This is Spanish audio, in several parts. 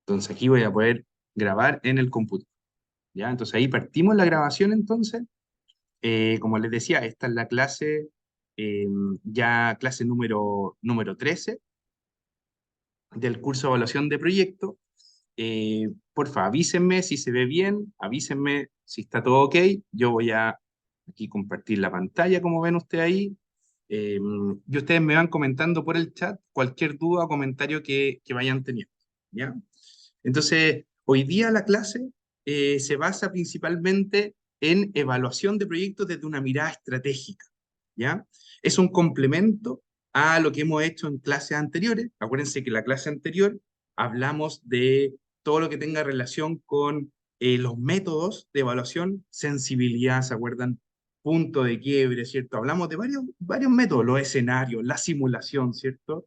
Entonces aquí voy a poder grabar en el computador, ¿ya? Entonces ahí partimos la grabación entonces. Como les decía, esta es la clase, eh, ya clase número 13 del curso de evaluación de proyecto. Porfa, avísenme si se ve bien, avísenme si está todo ok. Yo voy a aquí compartir la pantalla, como ven ustedes ahí. Y ustedes me van comentando por el chat cualquier duda o comentario que vayan teniendo, ¿ya? Entonces, hoy día la clase se basa principalmente en evaluación de proyectos desde una mirada estratégica, ¿ya? Es un complemento a lo que hemos hecho en clases anteriores. Acuérdense que en la clase anterior hablamos de todo lo que tenga relación con los métodos de evaluación, sensibilidad, ¿se acuerdan? Punto de quiebre, ¿cierto? Hablamos de varios métodos, los escenarios, la simulación, ¿cierto?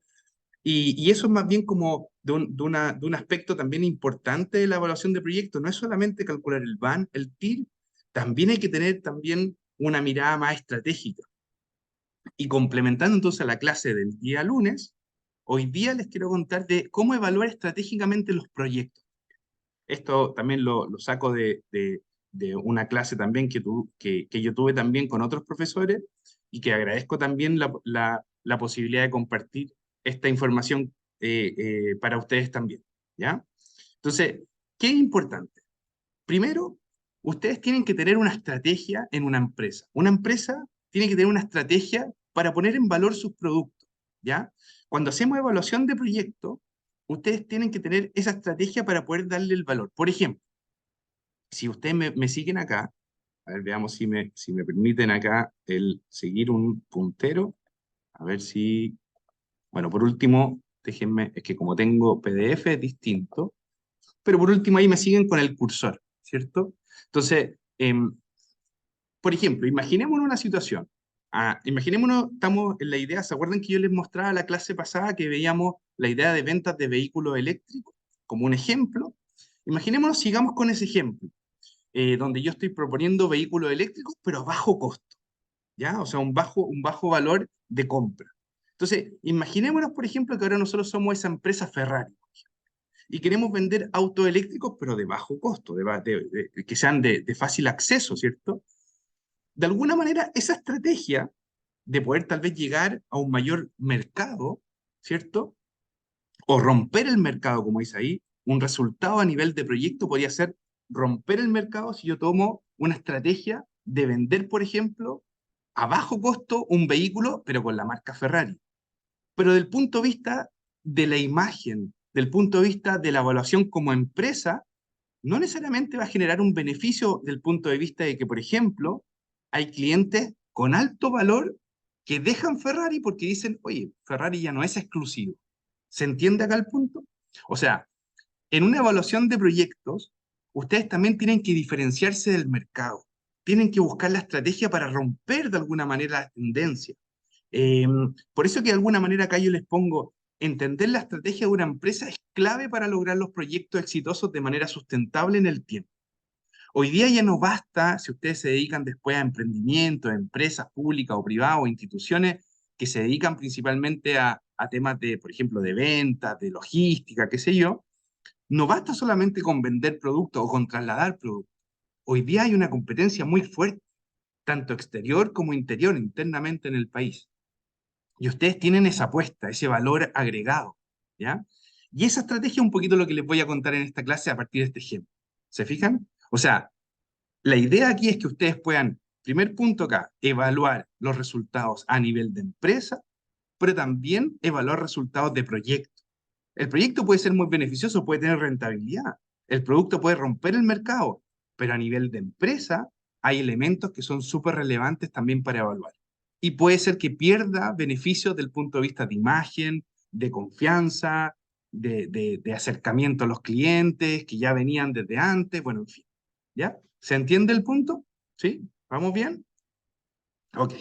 Y eso es más bien como de un aspecto también importante de la evaluación de proyectos. No es solamente calcular el BAN, el TIR, también hay que tener también una mirada más estratégica. Y complementando entonces la clase del día lunes, hoy día les quiero contar de cómo evaluar estratégicamente los proyectos. Esto también lo saco de una clase también que yo tuve también con otros profesores y que agradezco también la posibilidad de compartir esta información para ustedes también, ¿ya? Entonces, ¿qué es importante? Primero, ustedes tienen que tener una estrategia en una empresa. Una empresa tiene que tener una estrategia para poner en valor sus productos, ¿ya? Cuando hacemos evaluación de proyecto, ustedes tienen que tener esa estrategia para poder darle el valor. Por ejemplo, si ustedes me siguen acá, a ver, veamos si me permiten acá el seguir un puntero, a ver si, bueno, por último, déjenme, es que como tengo PDF es distinto, pero por último ahí me siguen con el cursor, ¿cierto? Entonces, por ejemplo, imaginémonos una situación. Imaginémonos, estamos en la idea, ¿se acuerdan que yo les mostraba la clase pasada que veíamos la idea de ventas de vehículos eléctricos como un ejemplo? Imaginémonos, sigamos con ese ejemplo, donde yo estoy proponiendo vehículos eléctricos, pero a bajo costo, ¿ya? O sea, un bajo valor de compra. Entonces, imaginémonos, por ejemplo, que ahora nosotros somos esa empresa Ferrari y queremos vender autos eléctricos, pero de bajo costo, que sean de fácil acceso, ¿cierto? De alguna manera, esa estrategia de poder tal vez llegar a un mayor mercado, ¿cierto? O romper el mercado, como dice ahí, un resultado a nivel de proyecto podría ser romper el mercado si yo tomo una estrategia de vender, por ejemplo, a bajo costo un vehículo, pero con la marca Ferrari. Pero del punto de vista de la imagen, del punto de vista de la evaluación como empresa, no necesariamente va a generar un beneficio del punto de vista de que, por ejemplo, hay clientes con alto valor que dejan Ferrari porque dicen, oye, Ferrari ya no es exclusivo. ¿Se entiende acá el punto? O sea, en una evaluación de proyectos, ustedes también tienen que diferenciarse del mercado. Tienen que buscar la estrategia para romper de alguna manera la tendencia. Eh, por eso que de alguna manera acá yo les pongo, entender la estrategia de una empresa es clave para lograr los proyectos exitosos de manera sustentable en el tiempo. Hoy día ya no basta si ustedes se dedican después a emprendimiento, a empresas públicas o privadas o instituciones que se dedican principalmente a temas de, por ejemplo, de ventas, de logística, qué sé yo. No basta solamente con vender productos o con trasladar productos. Hoy día hay una competencia muy fuerte, tanto exterior como interior, internamente en el país. Y ustedes tienen esa apuesta, ese valor agregado, ¿ya? Y esa estrategia es un poquito lo que les voy a contar en esta clase a partir de este ejemplo. ¿Se fijan? O sea, la idea aquí es que ustedes puedan, primer punto acá, evaluar los resultados a nivel de empresa, pero también evaluar resultados de proyecto. El proyecto puede ser muy beneficioso, puede tener rentabilidad. El producto puede romper el mercado, pero a nivel de empresa hay elementos que son súper relevantes también para evaluar. Y puede ser que pierda beneficios del punto de vista de imagen, de confianza, de acercamiento a los clientes que ya venían desde antes, bueno, en fin. ¿Ya? ¿Se entiende el punto? ¿Sí? ¿Vamos bien? Ok.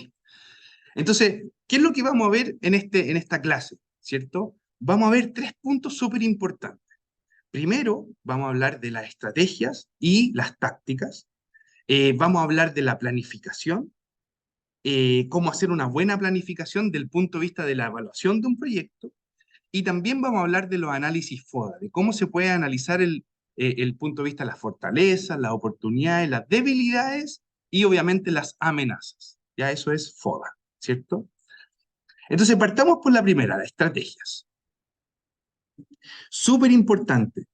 Entonces, ¿qué es lo que vamos a ver en esta clase? ¿Cierto? Vamos a ver tres puntos súper importantes. Primero, vamos a hablar de las estrategias y las tácticas. Vamos a hablar de la planificación, cómo hacer una buena planificación del punto de vista de la evaluación de un proyecto. Y también vamos a hablar de los análisis FODA, de cómo se puede analizar el punto de vista de las fortalezas, las oportunidades, las debilidades y obviamente las amenazas. Ya eso es FODA, ¿cierto? Entonces partamos por la primera, las estrategias. Súper importante.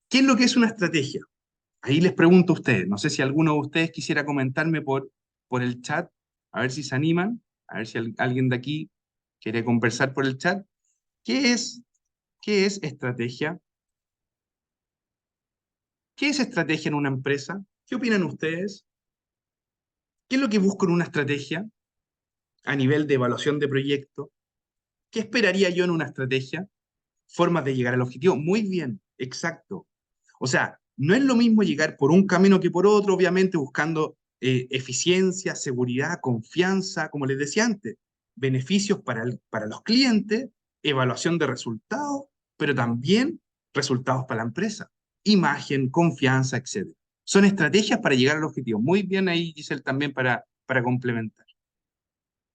¿Qué es lo que es una estrategia? Ahí les pregunto a ustedes, no sé si alguno de ustedes quisiera comentarme por el chat, a ver si se animan, a ver si alguien de aquí quiere conversar por el chat. ¿Qué es, qué es estrategia? ¿Qué es estrategia en una empresa? ¿Qué opinan ustedes? ¿Qué es lo que busco en una estrategia a nivel de evaluación de proyecto? ¿Qué esperaría yo en una estrategia? Formas de llegar al objetivo. Muy bien, exacto. O sea, no es lo mismo llegar por un camino que por otro, obviamente buscando eficiencia, seguridad, confianza, como les decía antes, beneficios para los clientes, evaluación de resultados, pero también resultados para la empresa, imagen, confianza, etcétera. Son estrategias para llegar al objetivo. Muy bien ahí, Giselle, también para complementar.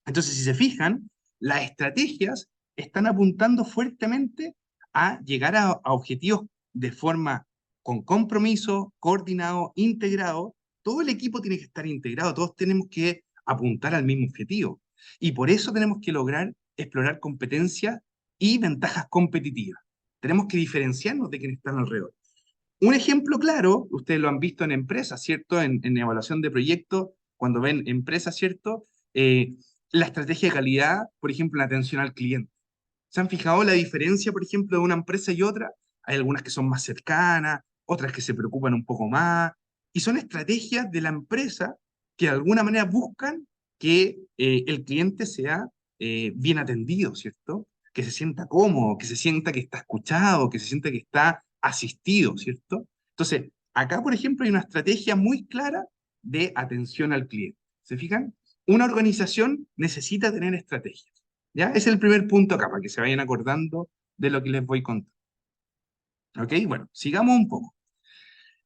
Entonces, si se fijan, las estrategias están apuntando fuertemente a llegar a objetivos de forma con compromiso, coordinado, integrado. Todo el equipo tiene que estar integrado, todos tenemos que apuntar al mismo objetivo. Y por eso tenemos que lograr explorar competencias y ventajas competitivas. Tenemos que diferenciarnos de quienes están alrededor. Un ejemplo claro, ustedes lo han visto en empresas, ¿cierto? En evaluación de proyectos, cuando ven empresas, ¿cierto? La estrategia de calidad, por ejemplo, en atención al cliente. ¿Se han fijado la diferencia, por ejemplo, de una empresa y otra? Hay algunas que son más cercanas, otras que se preocupan un poco más, y son estrategias de la empresa que de alguna manera buscan que el cliente sea bien atendido, ¿cierto? Que se sienta cómodo, que se sienta que está escuchado, que se sienta que está asistido, ¿cierto? Entonces, acá, por ejemplo, hay una estrategia muy clara de atención al cliente. ¿Se fijan? Una organización necesita tener estrategias. ¿Ya? Ese es el primer punto acá, para que se vayan acordando de lo que les voy contando. ¿Ok? Bueno, sigamos un poco.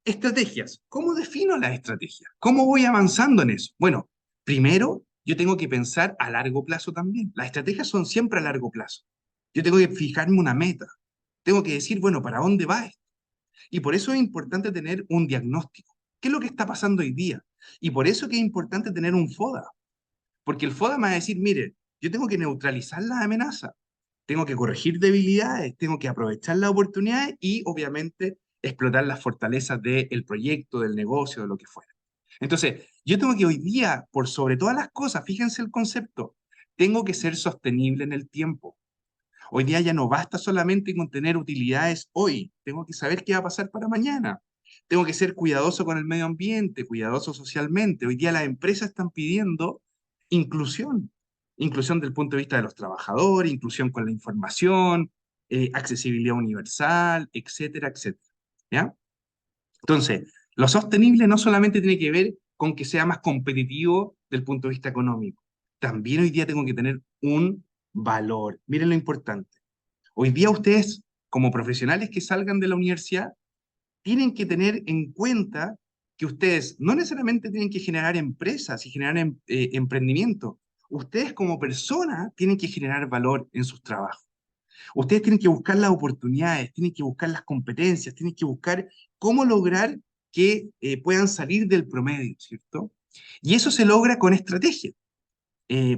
Estrategias. ¿Cómo defino las estrategias? ¿Cómo voy avanzando en eso? Bueno, primero yo tengo que pensar a largo plazo también. Las estrategias son siempre a largo plazo. Yo tengo que fijarme una meta. Tengo que decir, bueno, ¿para dónde va esto? Y por eso es importante tener un diagnóstico. ¿Qué es lo que está pasando hoy día? Y por eso que es importante tener un FODA. Porque el FODA me va a decir, mire, yo tengo que neutralizar las amenazas, tengo que corregir debilidades, tengo que aprovechar las oportunidades y obviamente explotar las fortalezas del proyecto, del negocio, de lo que fuera. Entonces, yo tengo que hoy día, por sobre todas las cosas, fíjense el concepto, tengo que ser sostenible en el tiempo. Hoy día ya no basta solamente con tener utilidades hoy, tengo que saber qué va a pasar para mañana. Tengo que ser cuidadoso con el medio ambiente, cuidadoso socialmente. Hoy día las empresas están pidiendo inclusión, inclusión del punto de vista de los trabajadores, inclusión con la información, accesibilidad universal, etcétera, etcétera. ¿Ya? Entonces, lo sostenible no solamente tiene que ver con que sea más competitivo del punto de vista económico, también hoy día tengo que tener un valor. Miren lo importante. Hoy día ustedes, como profesionales que salgan de la universidad, tienen que tener en cuenta que ustedes no necesariamente tienen que generar empresas y generar emprendimiento. Ustedes como personas tienen que generar valor en sus trabajos. Ustedes tienen que buscar las oportunidades, tienen que buscar las competencias, tienen que buscar cómo lograr que puedan salir del promedio, ¿cierto? Y eso se logra con estrategia.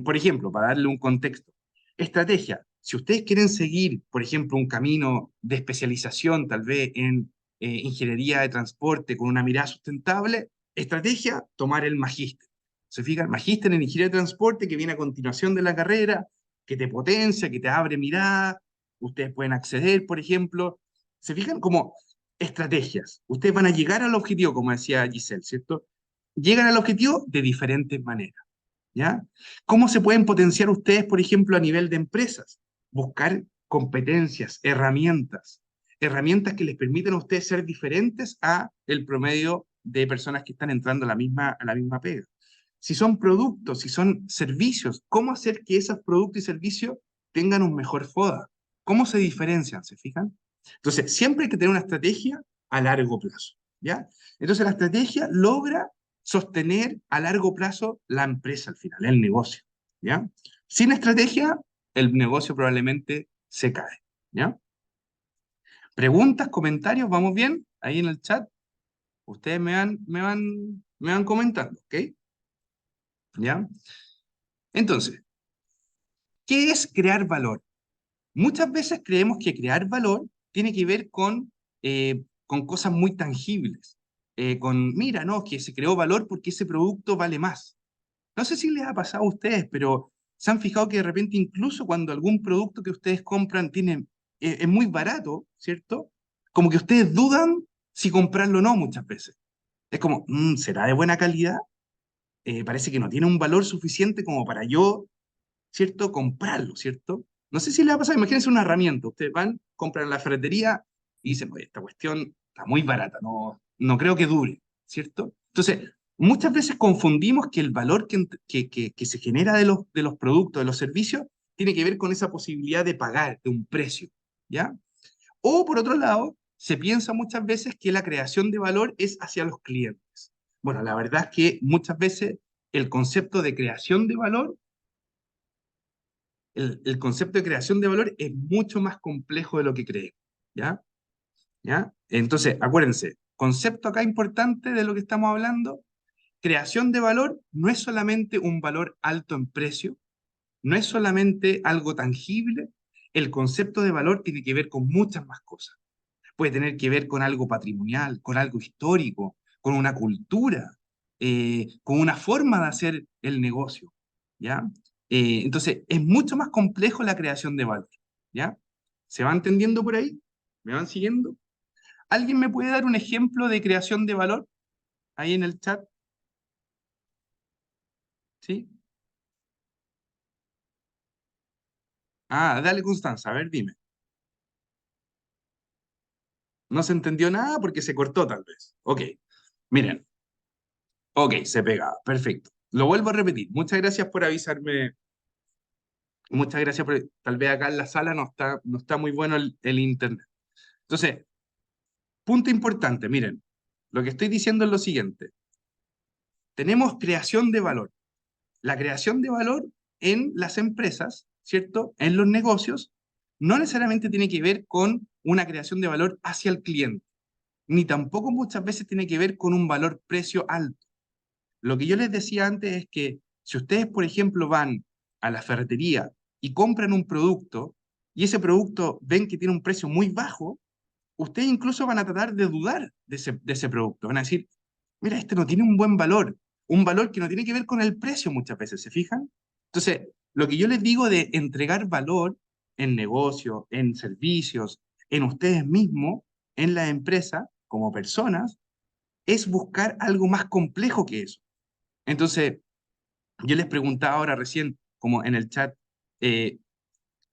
Por ejemplo, para darle un contexto, estrategia. Si ustedes quieren seguir, por ejemplo, un camino de especialización, tal vez en ingeniería de transporte con una mirada sustentable, estrategia, tomar el magíster. ¿Se fijan? Magíster en ingeniería de transporte que viene a continuación de la carrera, que te potencia, que te abre mirada. Ustedes pueden acceder, por ejemplo. ¿Se fijan? Como estrategias. Ustedes van a llegar al objetivo, como decía Giselle, ¿cierto? Llegan al objetivo de diferentes maneras. ¿Ya? ¿Cómo se pueden potenciar ustedes, por ejemplo, a nivel de empresas? Buscar competencias, herramientas que les permitan a ustedes ser diferentes a el promedio de personas que están entrando a la misma pega. Si son productos, si son servicios, ¿cómo hacer que esos productos y servicios tengan un mejor FODA? ¿Cómo se diferencian? ¿Se fijan? Entonces, siempre hay que tener una estrategia a largo plazo, ¿ya? Entonces, la estrategia logra sostener a largo plazo la empresa al final, el negocio, ¿ya? Sin estrategia, el negocio probablemente se cae. ¿Ya? Preguntas, comentarios, ¿vamos bien? Ahí en el chat, ustedes me van comentando, ¿ok? ¿Ya? Entonces, ¿qué es crear valor? Muchas veces creemos que crear valor tiene que ver con cosas muy tangibles. Mira, no, que se creó valor porque ese producto vale más. No sé si les ha pasado a ustedes, pero se han fijado que de repente incluso cuando algún producto que ustedes compran es muy barato, ¿cierto? Como que ustedes dudan si comprarlo o no muchas veces. Es como, ¿será de buena calidad? Parece que no tiene un valor suficiente como para yo, ¿cierto? Comprarlo, ¿cierto? No sé si les ha pasado, imagínense una herramienta. Ustedes van, compran en la ferretería y dicen, oye, esta cuestión está muy barata, no creo que dure, ¿cierto? Entonces, muchas veces confundimos que el valor que se genera de los productos, de los servicios, tiene que ver con esa posibilidad de pagar, de un precio, ¿ya? O por otro lado, se piensa muchas veces que la creación de valor es hacia los clientes. Bueno, la verdad es que muchas veces el concepto de creación de valor el concepto de creación de valor es mucho más complejo de lo que creemos, ¿ya? ¿Ya? Entonces, acuérdense, concepto acá importante de lo que estamos hablando, creación de valor no es solamente un valor alto en precio, no es solamente algo tangible, el concepto de valor tiene que ver con muchas más cosas. Puede tener que ver con algo patrimonial, con algo histórico, con una cultura, con una forma de hacer el negocio, ¿ya? Entonces, es mucho más complejo la creación de valor, ¿ya? ¿Se va entendiendo por ahí? ¿Me van siguiendo? ¿Alguien me puede dar un ejemplo de creación de valor ahí en el chat? ¿Sí? Ah, dale, Constanza, a ver, dime. No se entendió nada porque se cortó tal vez. Ok, miren, ok, se pegaba, perfecto. Lo vuelvo a repetir. Muchas gracias por avisarme. Muchas gracias por... Tal vez acá en la sala no está muy bueno el internet. Entonces, punto importante, miren, lo que estoy diciendo es lo siguiente. Tenemos creación de valor. La creación de valor en las empresas, ¿cierto? En los negocios, no necesariamente tiene que ver con una creación de valor hacia el cliente, ni tampoco muchas veces tiene que ver con un valor precio alto. Lo que yo les decía antes es que si ustedes, por ejemplo, van a la ferretería y compran un producto y ese producto ven que tiene un precio muy bajo, ustedes incluso van a tratar de dudar de ese producto. Van a decir, mira, este no tiene un buen valor, un valor que no tiene que ver con el precio muchas veces, ¿se fijan? Entonces, lo que yo les digo de entregar valor en negocio, en servicios, en ustedes mismos, en la empresa, como personas, es buscar algo más complejo que eso. Entonces, yo les preguntaba ahora recién, como en el chat, eh,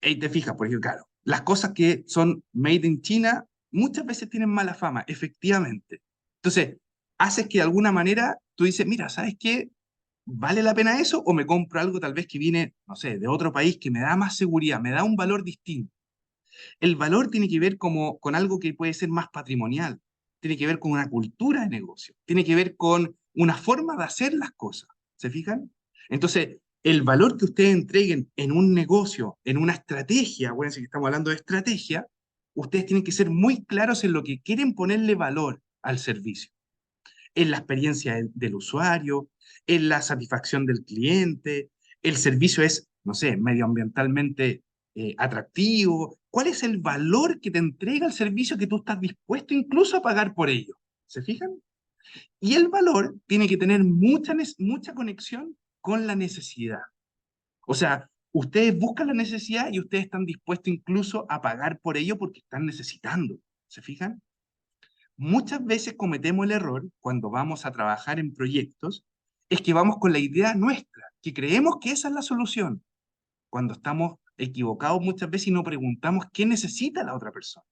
hey, te fijas, por ejemplo, claro, las cosas que son made in China muchas veces tienen mala fama, efectivamente. Entonces, haces que de alguna manera tú dices, mira, ¿sabes qué? ¿Vale la pena eso? O me compro algo tal vez que viene, no sé, de otro país que me da más seguridad, me da un valor distinto. El valor tiene que ver como, con algo que puede ser más patrimonial, tiene que ver con una cultura de negocio, tiene que ver con una forma de hacer las cosas. ¿Se fijan? Entonces, el valor que ustedes entreguen en un negocio, en una estrategia, acuérdense que estamos hablando de estrategia, ustedes tienen que ser muy claros en lo que quieren ponerle valor al servicio, en la experiencia del usuario, en la satisfacción del cliente, el servicio es, no sé, medioambientalmente atractivo. ¿Cuál es el valor que te entrega el servicio que tú estás dispuesto incluso a pagar por ello? ¿Se fijan? Y el valor tiene que tener mucha conexión con la necesidad. O sea, ustedes buscan la necesidad y ustedes están dispuestos incluso a pagar por ello porque están necesitando. ¿Se fijan? Muchas veces cometemos el error cuando vamos a trabajar en proyectos, es que vamos con la idea nuestra, que creemos que esa es la solución, cuando estamos equivocados muchas veces y no preguntamos qué necesita la otra persona.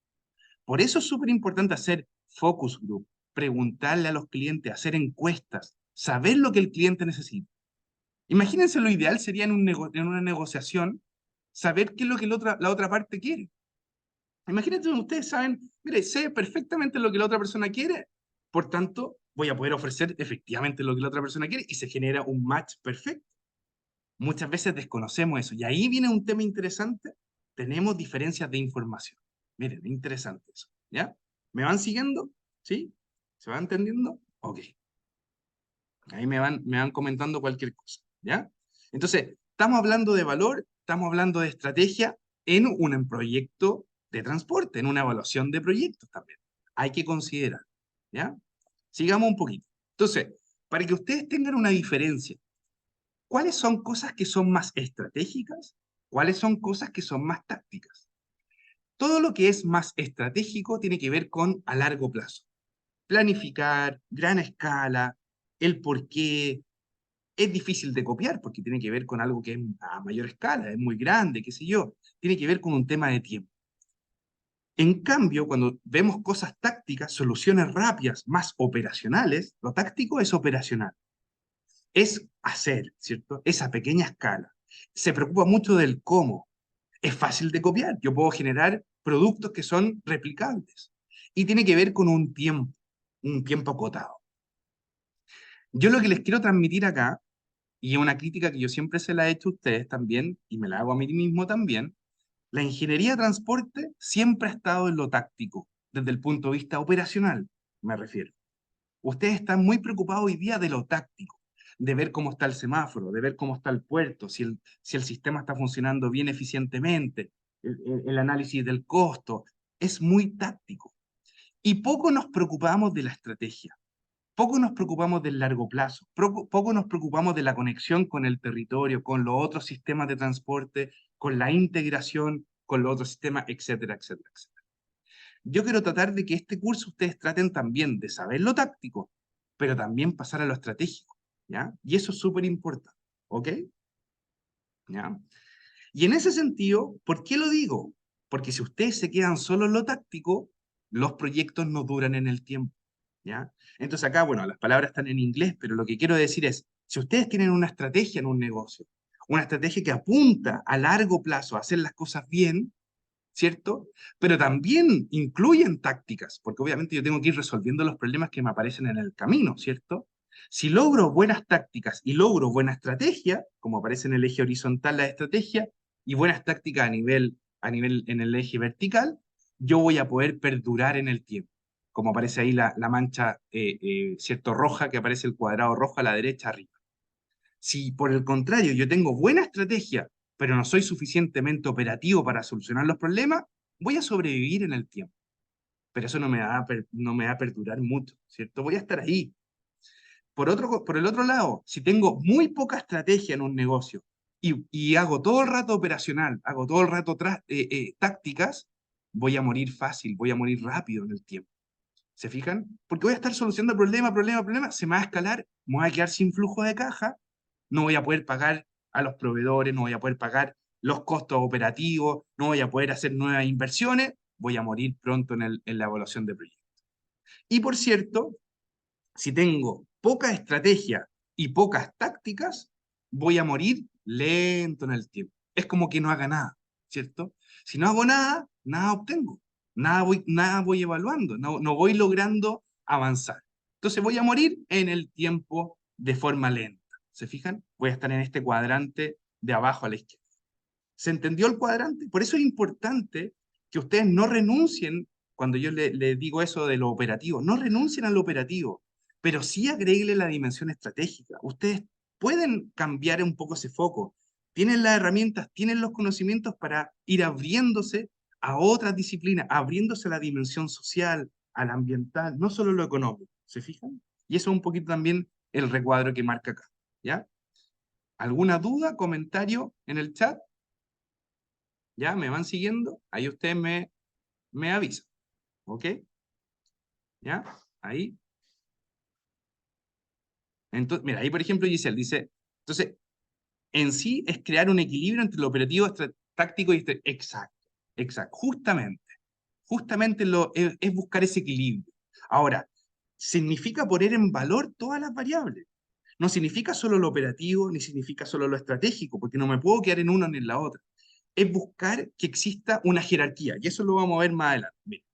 Por eso es súper importante hacer focus group, preguntarle a los clientes, hacer encuestas, saber lo que el cliente necesita. Imagínense, lo ideal sería en una negociación saber qué es lo que la otra parte quiere. Imagínate, ustedes saben, mire, sé perfectamente lo que la otra persona quiere, por tanto, voy a poder ofrecer efectivamente lo que la otra persona quiere y se genera un match perfecto. Muchas veces desconocemos eso y ahí viene un tema interesante tenemos diferencias de información. Miren, interesante eso, ¿ya? ¿Me van siguiendo? ¿Sí? ¿Se va entendiendo? Ok. Ahí me van comentando cualquier cosa, ¿ya? Entonces, estamos hablando de valor, estamos hablando de estrategia en un proyecto de transporte, en una evaluación de proyectos también. Hay que considerar, ¿ya? Sigamos un poquito. Entonces, para que ustedes tengan una diferencia, ¿cuáles son cosas que son más estratégicas? ¿Cuáles son cosas que son más tácticas? Todo lo que es más estratégico tiene que ver con a largo plazo. Planificar, gran escala, el por qué. Es difícil de copiar porque tiene que ver con algo que es a mayor escala, es muy grande, qué sé yo. Tiene que ver con un tema de tiempo. En cambio, cuando vemos cosas tácticas, soluciones rápidas, más operacionales, lo táctico es operacional. Es hacer, ¿cierto? Esa pequeña escala. Se preocupa mucho del cómo. Es fácil de copiar. Yo puedo generar productos que son replicables. Y tiene que ver con un tiempo acotado. Yo lo que les quiero transmitir acá, y es una crítica que yo siempre se la he hecho a ustedes también, y me la hago a mí mismo también, la ingeniería de transporte siempre ha estado en lo táctico, desde el punto de vista operacional, me refiero. Ustedes están muy preocupados hoy día de lo táctico, de ver cómo está el semáforo, de ver cómo está el puerto, si el sistema está funcionando bien eficientemente, el análisis del costo. Es muy táctico. Y poco nos preocupamos de la estrategia. Poco nos preocupamos del largo plazo, poco nos preocupamos de la conexión con el territorio, con los otros sistemas de transporte, con la integración con los otros sistemas, etcétera, etcétera, etcétera. Yo quiero tratar de que este curso ustedes traten también de saber lo táctico, pero también pasar a lo estratégico, ¿ya? Y eso es súper importante, ¿ok? ¿Ya? Y en ese sentido, ¿por qué lo digo? Porque si ustedes se quedan solo en lo táctico, los proyectos no duran en el tiempo, ¿ya? Entonces acá, bueno, las palabras están en inglés, pero lo que quiero decir es, si ustedes tienen una estrategia en un negocio, una estrategia que apunta a largo plazo a hacer las cosas bien, ¿cierto? Pero también incluyen tácticas, porque obviamente yo tengo que ir resolviendo los problemas que me aparecen en el camino, ¿cierto? Si logro buenas tácticas y logro buena estrategia, como aparece en el eje horizontal la estrategia, y buenas tácticas a nivel en el eje vertical, yo voy a poder perdurar en el tiempo. Como aparece ahí la mancha, ¿cierto? Roja, que aparece el cuadrado rojo a la derecha arriba. Si por el contrario yo tengo buena estrategia, pero no soy suficientemente operativo para solucionar los problemas, voy a sobrevivir en el tiempo. Pero eso no me va a perdurar mucho, ¿cierto? Voy a estar ahí. Por el otro lado, si tengo muy poca estrategia en un negocio y hago todo el rato operacional, hago todo el rato tácticas, voy a morir fácil, voy a morir rápido en el tiempo. ¿Se fijan? Porque voy a estar solucionando problema, se me va a escalar, me voy a quedar sin flujo de caja, no voy a poder pagar a los proveedores, no voy a poder pagar los costos operativos, no voy a poder hacer nuevas inversiones, voy a morir pronto en la evaluación de proyectos. Y por cierto, si tengo poca estrategia y pocas tácticas, voy a morir lento en el tiempo. Es como que no haga nada, ¿cierto? Si no hago nada, nada obtengo, nada voy evaluando, no voy logrando avanzar. Entonces voy a morir en el tiempo de forma lenta. ¿Se fijan? Voy a estar en este cuadrante de abajo a la izquierda. ¿Se entendió el cuadrante? Por eso es importante que ustedes no renuncien, cuando yo le digo eso de lo operativo, no renuncien a lo operativo, pero sí agréguenle la dimensión estratégica. Ustedes pueden cambiar un poco ese foco. Tienen las herramientas, tienen los conocimientos para ir abriéndose a otras disciplinas, abriéndose a la dimensión social, a la ambiental, no solo lo económico. ¿Se fijan? Y eso es un poquito también el recuadro que marca acá. ¿Ya? ¿Alguna duda, comentario en el chat? ¿Ya? ¿Me van siguiendo? Ahí ustedes me avisan. ¿Ok? ¿Ya? Ahí. Entonces, mira, ahí por ejemplo Giselle dice, entonces, en sí es crear un equilibrio entre lo operativo, táctico y exacto, exacto, justamente es buscar ese equilibrio. Ahora, significa poner en valor todas las variables. No significa solo lo operativo, ni significa solo lo estratégico, porque no me puedo quedar en una ni en la otra. Es buscar que exista una jerarquía, y eso lo vamos a ver más adelante. Mira.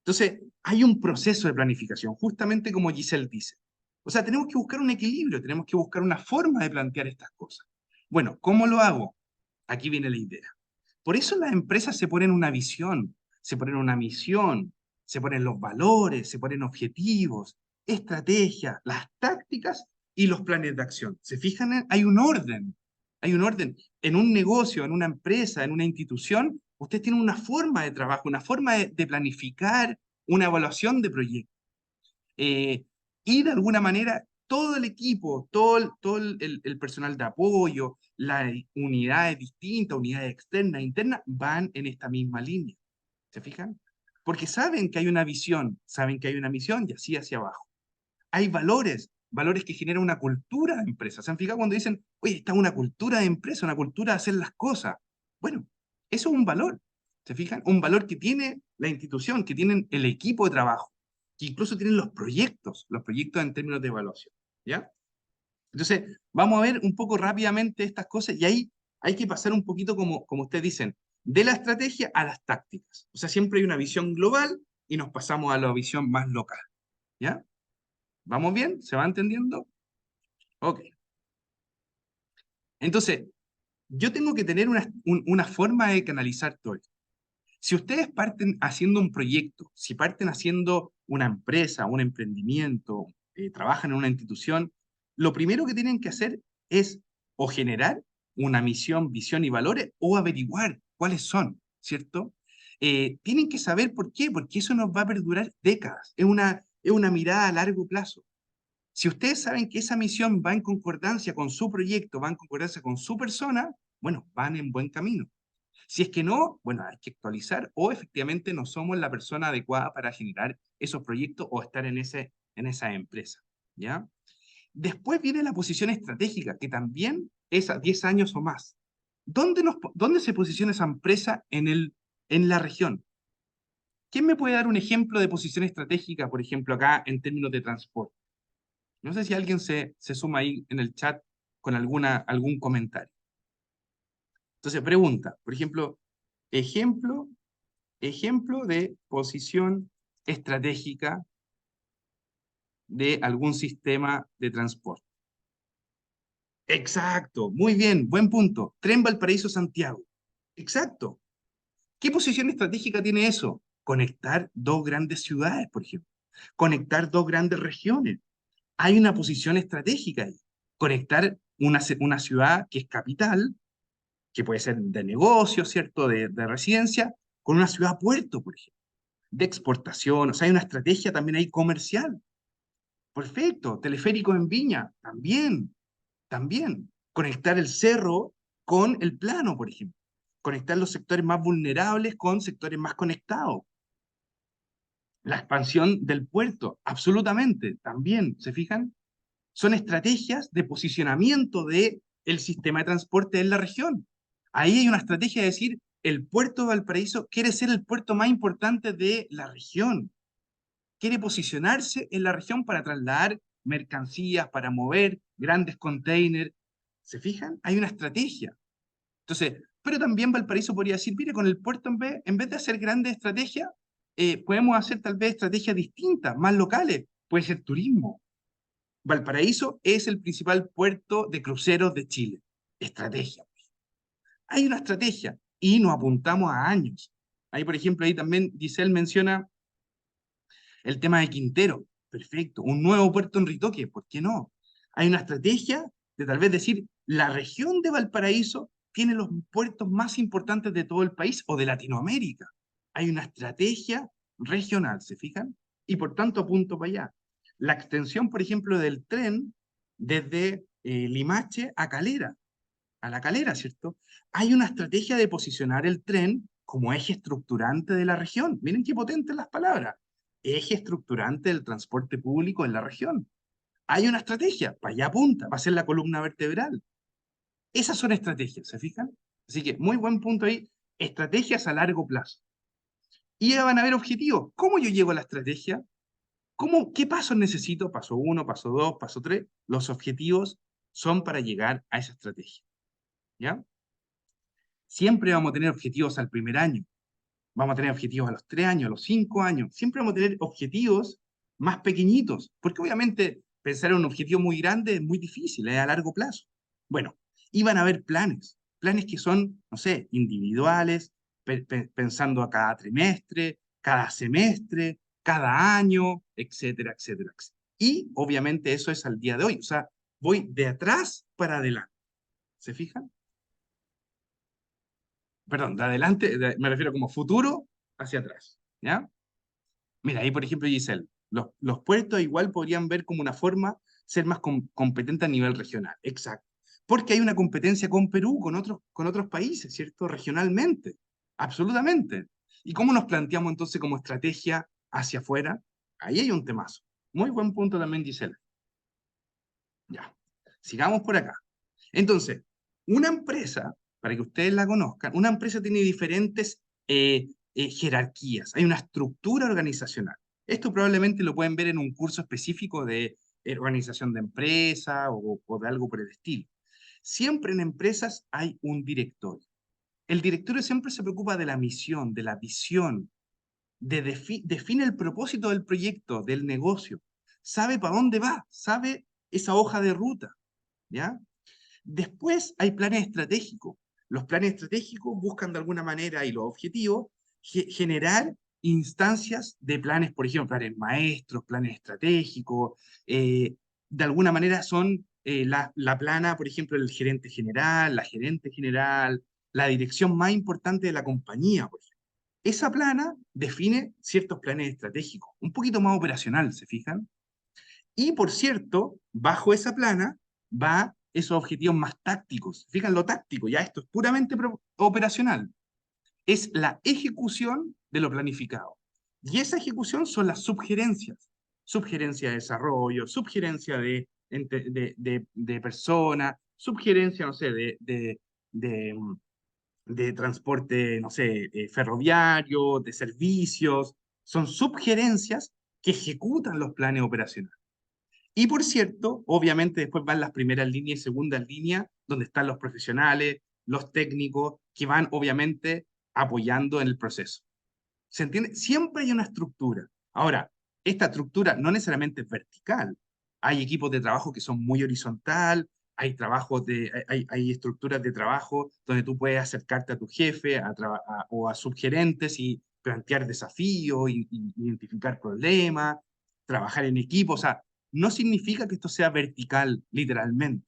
Entonces, hay un proceso de planificación, justamente como Giselle dice. O sea, tenemos que buscar un equilibrio, tenemos que buscar una forma de plantear estas cosas. Bueno, ¿cómo lo hago? Aquí viene la idea. Por eso las empresas se ponen una visión, se ponen una misión, se ponen los valores, se ponen objetivos, estrategias, las tácticas y los planes de acción. ¿Se fijan? Hay un orden. Hay un orden. En un negocio, en una empresa, en una institución, usted tiene una forma de trabajo, una forma de planificar, una evaluación de proyectos. Eh, y de alguna manera todo el equipo, todo el personal de apoyo, las unidades distintas, unidades externas, internas, van en esta misma línea. ¿Se fijan? Porque saben que hay una visión, saben que hay una misión y así hacia abajo. Hay valores, valores que generan una cultura de empresa. ¿Se han fijado cuando dicen, oye, está una cultura de empresa, una cultura de hacer las cosas? Bueno, eso es un valor. ¿Se fijan? Un valor que tiene la institución, que tienen el equipo de trabajo, que incluso tienen los proyectos en términos de evaluación. ¿Ya? Entonces, vamos a ver un poco rápidamente estas cosas y ahí hay que pasar un poquito, como ustedes dicen, de la estrategia a las tácticas. O sea, siempre hay una visión global y nos pasamos a la visión más local. ¿Ya? ¿Vamos bien? ¿Se va entendiendo? Ok. Entonces, yo tengo que tener una forma de canalizar todo esto. Si ustedes parten haciendo un proyecto, si parten haciendo una empresa, un emprendimiento, trabajan en una institución, lo primero que tienen que hacer es o generar una misión, visión y valores o averiguar cuáles son, ¿cierto? Tienen que saber por qué, porque eso nos va a perdurar décadas. Es una mirada a largo plazo. Si ustedes saben que esa misión va en concordancia con su proyecto, va en concordancia con su persona, bueno, van en buen camino. Si es que no, bueno, hay que actualizar o efectivamente no somos la persona adecuada para generar esos proyectos o estar en esa empresa, ¿ya? Después viene la posición estratégica, que también es a 10 años o más. ¿Dónde se posiciona esa empresa en la región? ¿Quién me puede dar un ejemplo de posición estratégica, por ejemplo, acá en términos de transporte? No sé si alguien se suma ahí en el chat con algún comentario. Entonces, pregunta, por ejemplo, ejemplo de posición estratégica de algún sistema de transporte. Exacto, muy bien, buen punto. Tren Valparaíso-Santiago. Exacto. ¿Qué posición estratégica tiene eso? Conectar dos grandes ciudades, por ejemplo. Conectar dos grandes regiones. Hay una posición estratégica ahí. Conectar una ciudad que es capital, que puede ser de negocio, ¿cierto? De residencia, con una ciudad puerto, por ejemplo, de exportación. O sea, hay una estrategia también ahí comercial. Perfecto. Teleférico en Viña, también, también. Conectar el cerro con el plano, por ejemplo. Conectar los sectores más vulnerables con sectores más conectados. La expansión del puerto, absolutamente, también, ¿se fijan? Son estrategias de posicionamiento del sistema de transporte en la región. Ahí hay una estrategia de decir, el puerto de Valparaíso quiere ser el puerto más importante de la región. Quiere posicionarse en la región para trasladar mercancías, para mover grandes containers. ¿Se fijan? Hay una estrategia. Entonces, pero también Valparaíso podría decir, mire, con el puerto en vez de hacer grandes estrategias, podemos hacer tal vez estrategias distintas, más locales. Puede ser turismo. Valparaíso es el principal puerto de cruceros de Chile. Estrategia. Hay una estrategia y nos apuntamos a años. Ahí, por ejemplo, ahí también Giselle menciona el tema de Quintero. Perfecto. Un nuevo puerto en Ritoque. ¿Por qué no? Hay una estrategia de tal vez decir, la región de Valparaíso tiene los puertos más importantes de todo el país o de Latinoamérica. Hay una estrategia regional, ¿se fijan? Y por tanto apunto para allá. La extensión, por ejemplo, del tren desde Limache a La Calera, ¿cierto? Hay una estrategia de posicionar el tren como eje estructurante de la región. Miren qué potentes las palabras. Eje estructurante del transporte público en la región. Hay una estrategia, para allá apunta, va a ser la columna vertebral. Esas son estrategias, ¿se fijan? Así que muy buen punto ahí, estrategias a largo plazo. Y ya van a haber objetivos. ¿Cómo yo llego a la estrategia? ¿Qué pasos necesito? Paso 1, paso 2, paso 3. Los objetivos son para llegar a esa estrategia. ¿Ya? Siempre vamos a tener objetivos al primer año, vamos a tener objetivos a los 3 años, a los 5 años, siempre vamos a tener objetivos más pequeñitos, porque obviamente pensar en un objetivo muy grande es muy difícil, es a largo plazo. Bueno, y van a haber planes. planes que son, no sé, individuales, pensando a cada trimestre, cada semestre, cada año, etcétera, etcétera, etcétera. Y obviamente eso es al día de hoy, o sea, voy de atrás para adelante. ¿Se fijan? Perdón, de adelante, me refiero como futuro hacia atrás, ¿ya? Mira, ahí por ejemplo Giselle, los puertos igual podrían ver como una forma ser más competente a nivel regional, exacto. Porque hay una competencia con Perú, con otros países, ¿cierto? Regionalmente, absolutamente. ¿Y cómo nos planteamos entonces como estrategia hacia afuera? Ahí hay un temazo. Muy buen punto también, Giselle. Ya, sigamos por acá. Entonces, una empresa, para que ustedes la conozcan, una empresa tiene diferentes jerarquías, hay una estructura organizacional. Esto probablemente lo pueden ver en un curso específico de organización de empresa o de algo por el estilo. Siempre en empresas hay un directorio. El directorio siempre se preocupa de la misión, de la visión, define el propósito del proyecto, del negocio, sabe para dónde va, sabe esa hoja de ruta, ¿ya? Después hay planes estratégicos. Los planes estratégicos buscan de alguna manera, y los objetivos, generar instancias de planes, por ejemplo, planes maestros, planes estratégicos. De alguna manera son la plana, por ejemplo, el gerente general, la gerente general, la dirección más importante de la compañía, por ejemplo. Esa plana define ciertos planes estratégicos, un poquito más operacional, ¿se fijan? Y por cierto, bajo esa plana va esos objetivos más tácticos. Fijan lo táctico, ya esto es puramente operacional. Es la ejecución de lo planificado. Y esa ejecución son las subgerencias. Subgerencia de desarrollo, subgerencia de persona, subgerencia, no sé, de, de transporte, no sé, ferroviario, de servicios. Son subgerencias que ejecutan los planes operacionales. Y por cierto, obviamente después van las primeras líneas y segundas líneas, donde están los profesionales, los técnicos, que van obviamente apoyando en el proceso. ¿Se entiende? Siempre hay una estructura. Ahora, esta estructura no necesariamente es vertical. Hay equipos de trabajo que son muy horizontal, hay hay estructuras de trabajo donde tú puedes acercarte a tu jefe o a subgerentes y plantear desafíos, identificar problemas, trabajar en equipo. O sea, no significa que esto sea vertical, literalmente,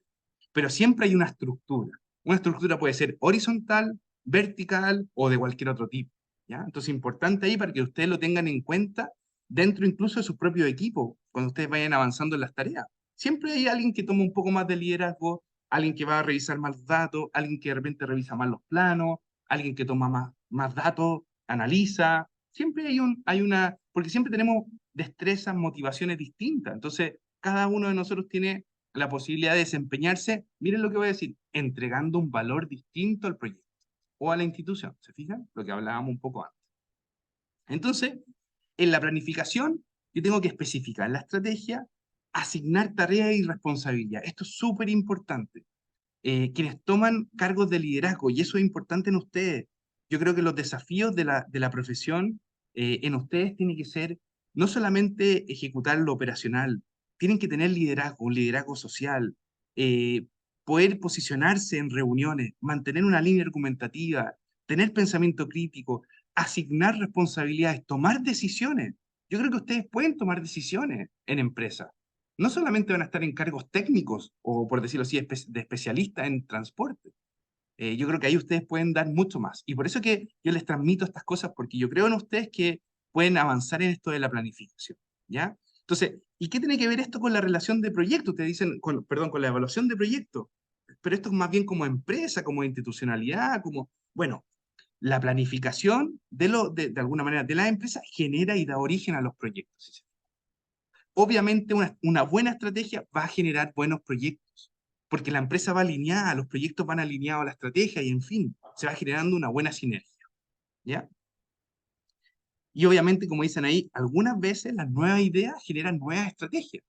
pero siempre hay una estructura. Una estructura puede ser horizontal, vertical o de cualquier otro tipo. ¿Ya? Entonces, importante ahí para que ustedes lo tengan en cuenta dentro incluso de sus propios equipos, cuando ustedes vayan avanzando en las tareas. Siempre hay alguien que toma un poco más de liderazgo, alguien que va a revisar más datos, alguien que de repente revisa más los planos, alguien que toma más datos, analiza. Siempre hay una, porque siempre tenemos destrezas, motivaciones distintas. Entonces, cada uno de nosotros tiene la posibilidad de desempeñarse, miren lo que voy a decir, entregando un valor distinto al proyecto o a la institución. ¿Se fijan? Lo que hablábamos un poco antes. Entonces, en la planificación, yo tengo que especificar la estrategia, asignar tareas y responsabilidad. Esto es súper importante. Quienes toman cargos de liderazgo, y eso es importante en ustedes. Yo creo que los desafíos de la profesión en ustedes tienen que ser no solamente ejecutar lo operacional, tienen que tener liderazgo, un liderazgo social, eh, poder posicionarse en reuniones, mantener una línea argumentativa, tener pensamiento crítico, asignar responsabilidades, tomar decisiones. Yo creo que ustedes pueden tomar decisiones en empresas. No solamente van a estar en cargos técnicos o, por decirlo así, de especialistas en transporte. Yo creo que ahí ustedes pueden dar mucho más. Y por eso que yo les transmito estas cosas, porque yo creo en ustedes que pueden avanzar en esto de la planificación. ¿Ya? Entonces, ¿y qué tiene que ver esto con la relación de proyecto? Ustedes dicen, perdón, con la evaluación de proyecto. Pero esto es más bien como empresa, como institucionalidad, como, bueno, la planificación de alguna manera de la empresa genera y da origen a los proyectos. ¿Sí? Obviamente una buena estrategia va a generar buenos proyectos, porque la empresa va alineada, los proyectos van alineados a la estrategia y en fin, se va generando una buena sinergia, ¿ya? Y obviamente, como dicen ahí, algunas veces las nuevas ideas generan nuevas estrategias.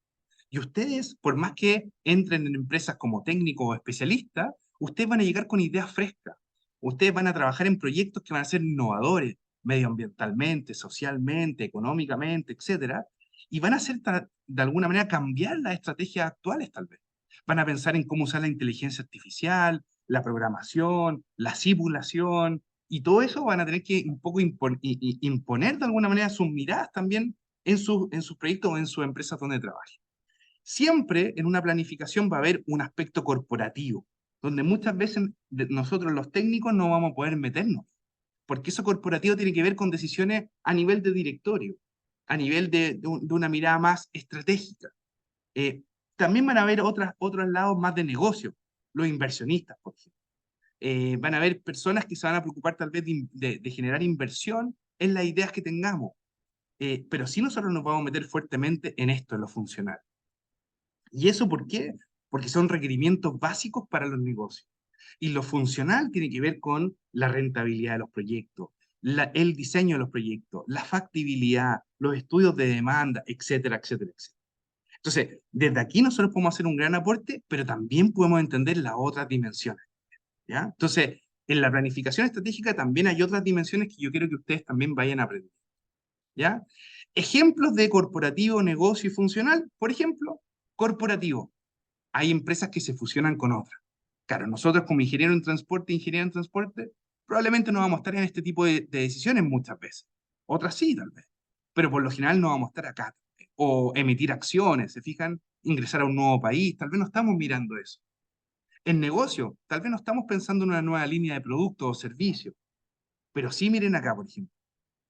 Y ustedes, por más que entren en empresas como técnicos o especialistas, ustedes van a llegar con ideas frescas. Ustedes van a trabajar en proyectos que van a ser innovadores, medioambientalmente, socialmente, económicamente, etcétera, y van a hacer de alguna manera cambiar las estrategias actuales, tal vez. Van a pensar en cómo usar la inteligencia artificial, la programación, la simulación, y todo eso van a tener que un poco imponer de alguna manera sus miradas también en sus proyectos o en sus empresas donde trabajen. Siempre en una planificación va a haber un aspecto corporativo, donde muchas veces nosotros los técnicos no vamos a poder meternos, porque eso corporativo tiene que ver con decisiones a nivel de directorio, a nivel de una mirada más estratégica. Eh, También van a haber otros lados más de negocio, los inversionistas, por ejemplo. Van a haber personas que se van a preocupar tal vez de generar inversión en las ideas que tengamos. Pero sí nosotros nos vamos a meter fuertemente en esto, en lo funcional. ¿Y eso por qué? Porque son requerimientos básicos para los negocios. Y lo funcional tiene que ver con la rentabilidad de los proyectos, el diseño de los proyectos, la factibilidad, los estudios de demanda, etcétera, etcétera, etcétera. Entonces, desde aquí nosotros podemos hacer un gran aporte, pero también podemos entender las otras dimensiones, ¿ya? Entonces, en la planificación estratégica también hay otras dimensiones que yo quiero que ustedes también vayan a aprender, ¿ya? Ejemplos de corporativo, negocio y funcional, por ejemplo, corporativo. Hay empresas que se fusionan con otras. Claro, nosotros como ingeniero en transporte, probablemente no vamos a estar en este tipo de decisiones muchas veces. Otras sí, tal vez. Pero por lo general no vamos a estar acá. O emitir acciones, ¿se fijan? Ingresar a un nuevo país, tal vez no estamos mirando eso. En negocio, tal vez no estamos pensando en una nueva línea de producto o servicio. Pero sí miren acá, por ejemplo,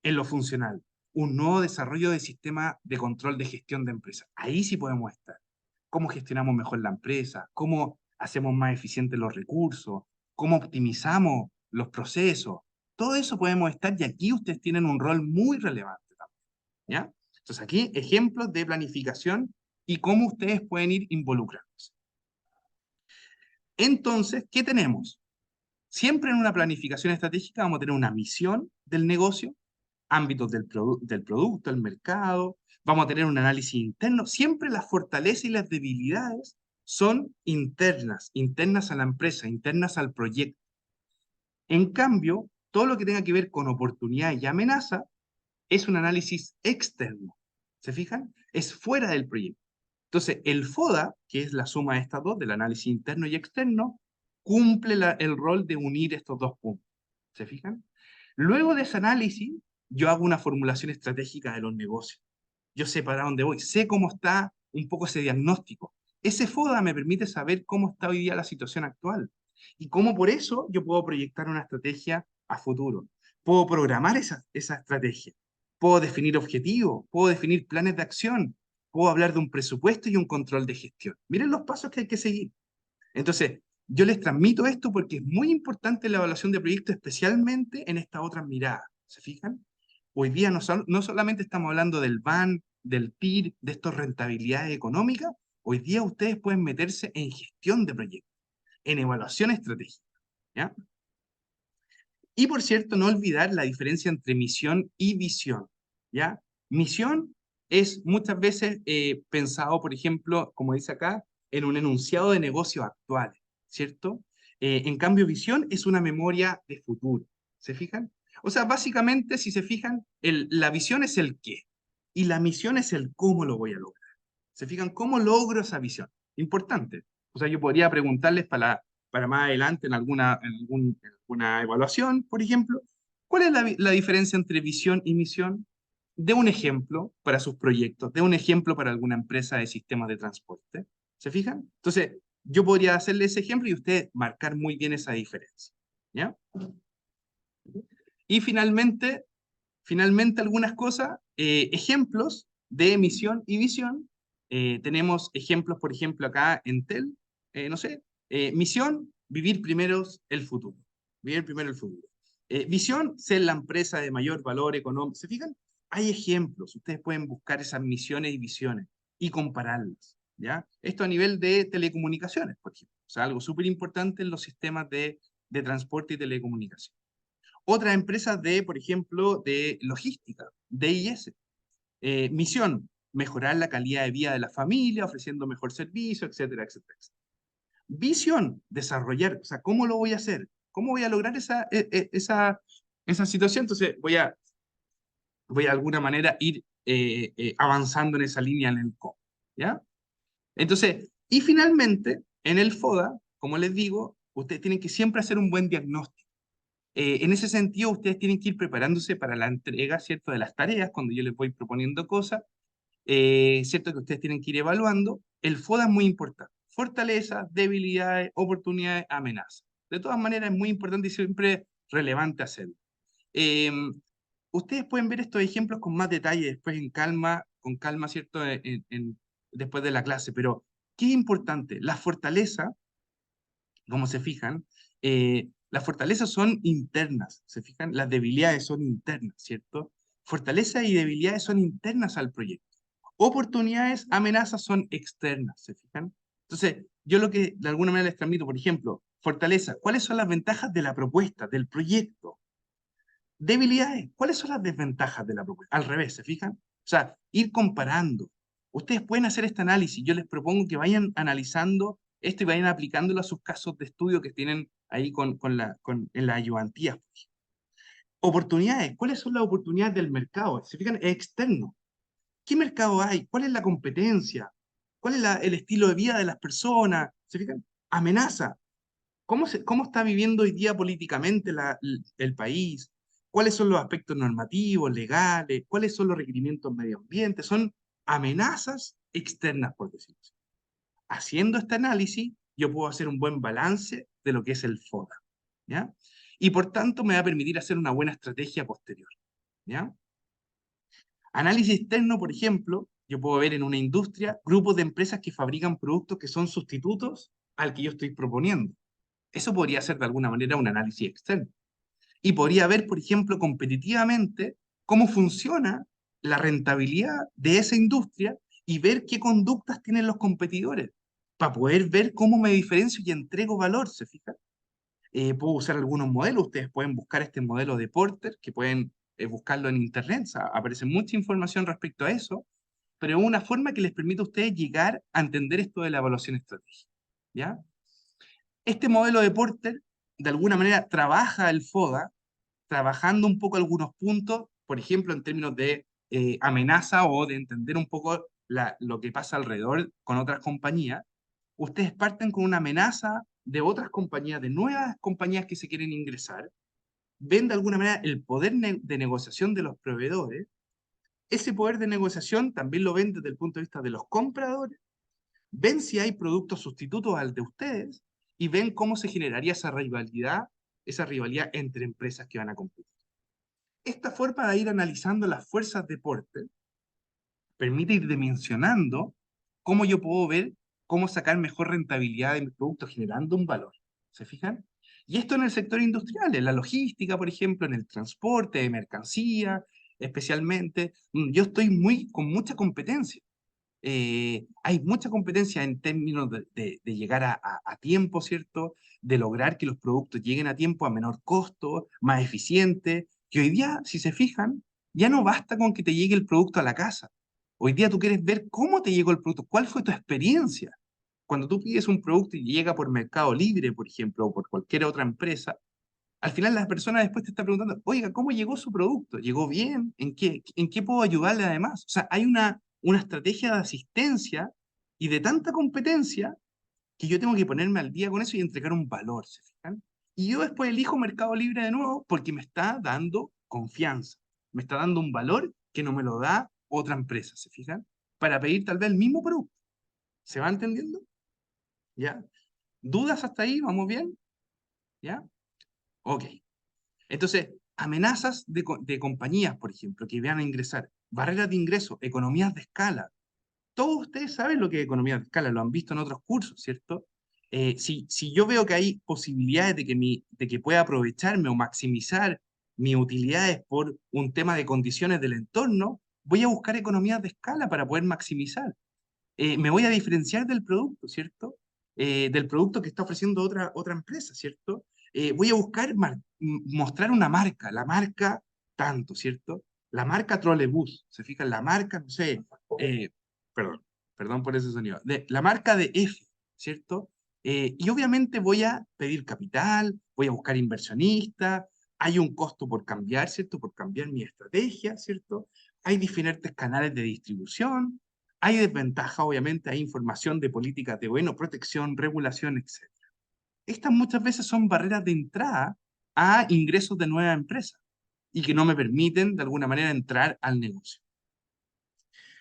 en lo funcional, un nuevo desarrollo de sistema de control de gestión de empresas. Ahí sí podemos estar. Cómo gestionamos mejor la empresa, cómo hacemos más eficientes los recursos, cómo optimizamos los procesos. Todo eso podemos estar y aquí ustedes tienen un rol muy relevante también, ¿ya? Entonces aquí ejemplos de planificación y cómo ustedes pueden ir involucrándose. Entonces, ¿qué tenemos? Siempre en una planificación estratégica vamos a tener una misión del negocio, ámbitos del producto, el mercado, vamos a tener un análisis interno. Siempre las fortalezas y las debilidades son internas, internas a la empresa, internas al proyecto. En cambio, todo lo que tenga que ver con oportunidad y amenaza es un análisis externo. ¿Se fijan? Es fuera del proyecto. Entonces, el FODA, que es la suma de estas dos, del análisis interno y externo, cumple el rol de unir estos dos puntos. ¿Se fijan? Luego de ese análisis, yo hago una formulación estratégica de los negocios. Yo sé para dónde voy, sé cómo está un poco ese diagnóstico. Ese FODA me permite saber cómo está hoy día la situación actual y cómo por eso yo puedo proyectar una estrategia a futuro. Puedo programar esa estrategia, puedo definir objetivos, puedo definir planes de acción, puedo hablar de un presupuesto y un control de gestión. Miren los pasos que hay que seguir. Entonces, yo les transmito esto porque es muy importante la evaluación de proyectos, especialmente en estas otras miradas. ¿Se fijan? Hoy día no solamente estamos hablando del BAN, del PIR, de estas rentabilidades económicas, hoy día ustedes pueden meterse en gestión de proyectos, en evaluación estratégica, ¿ya? Y por cierto, no olvidar la diferencia entre misión y visión, ¿ya? Misión es muchas veces pensado, por ejemplo, como dice acá, en un enunciado de negocios actuales, ¿cierto? En cambio, visión es una memoria de futuro, ¿se fijan? O sea, básicamente, si se fijan, la visión es el qué y la misión es el cómo lo voy a lograr. ¿Se fijan? ¿Cómo logro esa visión? Importante. O sea, yo podría preguntarles para más adelante en alguna evaluación, por ejemplo, ¿cuál es la diferencia entre visión y misión? De un ejemplo para sus proyectos, de un ejemplo para alguna empresa de sistemas de transporte. ¿Se fijan? Entonces, yo podría hacerle ese ejemplo y usted marcar muy bien esa diferencia. ¿Ya? Y finalmente algunas cosas, ejemplos de misión y visión. Tenemos ejemplos, por ejemplo, acá en TEL, no sé, misión, vivir primero el futuro. Vivir primero el futuro. Visión, ser la empresa de mayor valor económico. ¿Se fijan? Hay ejemplos, ustedes pueden buscar esas misiones y visiones y compararlas, ¿ya? Esto a nivel de telecomunicaciones, por ejemplo. O sea, algo súper importante en los sistemas de transporte y telecomunicación. Otras empresas de, por ejemplo, de logística, DIS. Misión, mejorar la calidad de vida de la familia, ofreciendo mejor servicio, etcétera, etcétera, etcétera. Visión, desarrollar, o sea, ¿cómo lo voy a hacer? ¿Cómo voy a lograr esa situación? Entonces, voy a de alguna manera ir avanzando en esa línea en el cómo, ¿ya? Entonces, y finalmente, en el FODA, como les digo, Ustedes tienen que siempre hacer un buen diagnóstico. En ese sentido, ustedes tienen que ir preparándose para la entrega, ¿cierto?, de las tareas, cuando yo les voy proponiendo cosas, ¿cierto?, que ustedes tienen que ir evaluando. El FODA es muy importante. Fortalezas, debilidades, oportunidades, amenazas. De todas maneras, es muy importante y siempre relevante hacerlo. Eh, Ustedes pueden ver estos ejemplos con más detalle después en calma, con calma, ¿cierto?, después de la clase, pero ¿qué es importante? La fortaleza, como se fijan, las fortalezas son internas, ¿se fijan? Las debilidades son internas, ¿cierto? Fortalezas y debilidades son internas al proyecto. Oportunidades, amenazas son externas, ¿se fijan? Entonces, yo lo que de alguna manera les transmito, por ejemplo, fortaleza, ¿cuáles son las ventajas de la propuesta, del proyecto? Debilidades, ¿cuáles son las desventajas de la propuesta? Al revés, ¿se fijan? O sea, ir comparando. Ustedes pueden hacer este análisis. Yo les propongo que vayan analizando esto y vayan aplicándolo a sus casos de estudio que tienen ahí en las ayudantías. Oportunidades, ¿cuáles son las oportunidades del mercado? ¿Se fijan? Es externo. ¿Qué mercado hay? ¿Cuál es la competencia? ¿Cuál es el estilo de vida de las personas? ¿Se fijan? Amenaza. ¿Cómo está viviendo hoy día políticamente el país? ¿Cuáles son los aspectos normativos, legales? ¿Cuáles son los requerimientos medioambientales? Son amenazas externas, por decirlo así. Haciendo este análisis, yo puedo hacer un buen balance de lo que es el FODA, ¿ya? Y por tanto me va a permitir hacer una buena estrategia posterior, ¿ya? Análisis externo, por ejemplo, yo puedo ver en una industria grupos de empresas que fabrican productos que son sustitutos al que yo estoy proponiendo. Eso podría ser de alguna manera un análisis externo. Y podría ver, por ejemplo, competitivamente cómo funciona la rentabilidad de esa industria y ver qué conductas tienen los competidores, para poder ver cómo me diferencio y entrego valor, ¿se fijan? Puedo usar algunos modelos, ustedes pueden buscar este modelo de Porter, que pueden buscarlo en internet, o sea, aparece mucha información respecto a eso, pero es una forma que les permite a ustedes llegar a entender esto de la evaluación estratégica, ¿ya? Este modelo de Porter, de alguna manera, trabaja el FODA, trabajando un poco algunos puntos, por ejemplo, en términos de amenaza o de entender un poco lo que pasa alrededor con otras compañías. Ustedes parten con una amenaza de otras compañías, de nuevas compañías que se quieren ingresar, ven de alguna manera el poder de negociación de los proveedores. Ese poder de negociación también lo ven desde el punto de vista de los compradores, ven si hay productos sustitutos al de ustedes y ven cómo se generaría esa rivalidad entre empresas que van a competir. Esta forma de ir analizando las fuerzas de Porter permite ir dimensionando cómo yo puedo ver cómo sacar mejor rentabilidad de mi producto generando un valor. ¿Se fijan? Y esto en el sector industrial, en la logística, por ejemplo, en el transporte de mercancía, especialmente. Yo estoy con mucha competencia. Hay mucha competencia en términos de llegar a tiempo, ¿cierto? De lograr que los productos lleguen a tiempo a menor costo, más eficiente, que hoy día, si se fijan, ya no basta con que te llegue el producto a la casa. Hoy día tú quieres ver cómo te llegó el producto, cuál fue tu experiencia. Cuando tú pides un producto y llega por Mercado Libre, por ejemplo, o por cualquier otra empresa, al final las personas después te están preguntando, oiga, ¿cómo llegó su producto? ¿Llegó bien? ¿En qué puedo ayudarle además? O sea, hay una estrategia de asistencia y de tanta competencia que yo tengo que ponerme al día con eso y entregar un valor, ¿se fijan? Y yo después elijo Mercado Libre de nuevo porque me está dando confianza, me está dando un valor que no me lo da otra empresa, ¿se fijan? Para pedir tal vez el mismo producto. ¿Se va entendiendo? ¿Ya? ¿Dudas hasta ahí? ¿Vamos bien? ¿Ya? Ok. Entonces, amenazas de compañías, por ejemplo, que van a ingresar, barreras de ingreso, economías de escala. Todos ustedes saben lo que es economía de escala, lo han visto en otros cursos, ¿cierto? Si yo veo que hay posibilidades de que pueda aprovecharme o maximizar mis utilidades por un tema de condiciones del entorno, voy a buscar economías de escala para poder maximizar. Me voy a diferenciar del producto, ¿cierto? Del producto que está ofreciendo otra empresa, ¿cierto? Voy a buscar mostrar una marca, la marca tanto, ¿cierto? La marca Trolebús, ¿se fijan? La marca, no sé, eh, perdón, perdón por ese sonido, la marca de F, ¿cierto? Y obviamente voy a pedir capital, voy a buscar inversionistas, hay un costo por cambiar, ¿cierto? Por cambiar mi estrategia, ¿cierto? Hay diferentes canales de distribución, hay desventajas, obviamente, hay información de políticas de, bueno, protección, regulación, etc. estas muchas veces son barreras de entrada a ingresos de nuevas empresas y que no me permiten de alguna manera entrar al negocio.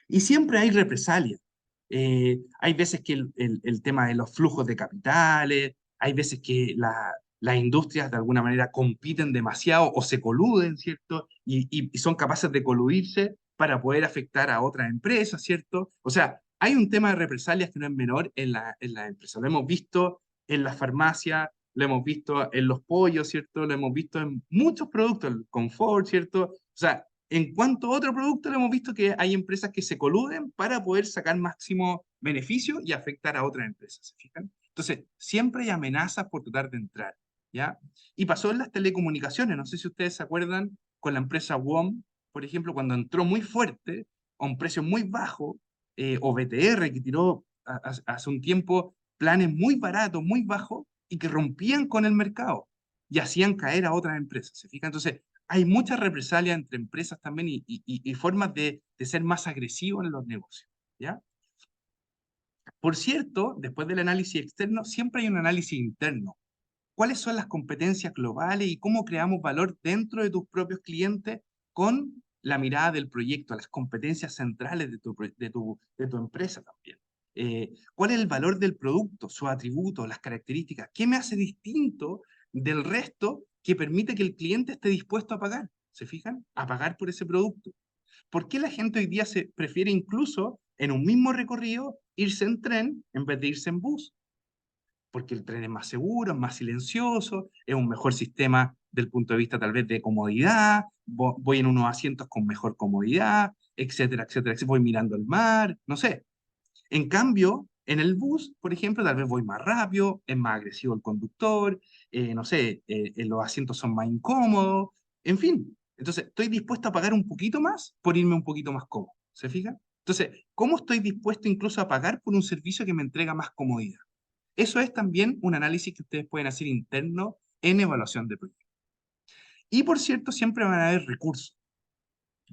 Y siempre hay represalias. Hay veces que el tema de los flujos de capitales, hay veces que las industrias de alguna manera compiten demasiado o se coluden, ¿cierto? Y son capaces de coludirse para poder afectar a otras empresas, ¿cierto? O sea, hay un tema de represalias que no es menor en la empresa. Lo hemos visto en las farmacias, lo hemos visto en los pollos, ¿cierto? Lo hemos visto en muchos productos, el confort, ¿cierto? O sea, en cuanto a otro producto, lo hemos visto que hay empresas que se coluden para poder sacar máximo beneficio y afectar a otras empresas, ¿se fijan? Entonces, siempre hay amenazas por tratar de entrar, ¿ya? Y pasó en las telecomunicaciones, no sé si ustedes se acuerdan con la empresa WOM, por ejemplo, cuando entró muy fuerte, a un precio muy bajo, o BTR, que tiró hace un tiempo planes muy baratos, muy bajos, y que rompían con el mercado y hacían caer a otras empresas, ¿se fijan? Entonces, hay mucha represalia entre empresas también y formas de ser más agresivos en los negocios, ¿ya? Por cierto, después del análisis externo, siempre hay un análisis interno. ¿Cuáles son las competencias globales y cómo creamos valor dentro de tus propios clientes con la mirada del proyecto, las competencias centrales de tu empresa también? ¿Cuál es el valor del producto, sus atributos, las características? ¿Qué me hace distinto del resto que permite que el cliente esté dispuesto a pagar? ¿Se fijan? A pagar por ese producto. ¿Por qué la gente hoy día se prefiere incluso en un mismo recorrido irse en tren en vez de irse en bus? Porque el tren es más seguro, es más silencioso, es un mejor sistema del punto de vista tal vez de comodidad, voy en unos asientos con mejor comodidad, etcétera, etcétera, etcétera, voy mirando el mar, no sé. En cambio, en el bus, por ejemplo, tal vez voy más rápido, es más agresivo el conductor, no sé, los asientos son más incómodos, en fin. Entonces, estoy dispuesto a pagar un poquito más por irme un poquito más cómodo, ¿se fijan? Entonces, ¿cómo estoy dispuesto incluso a pagar por un servicio que me entrega más comodidad? Eso es también un análisis que ustedes pueden hacer interno en evaluación de proyectos. Y por cierto, siempre van a haber recursos.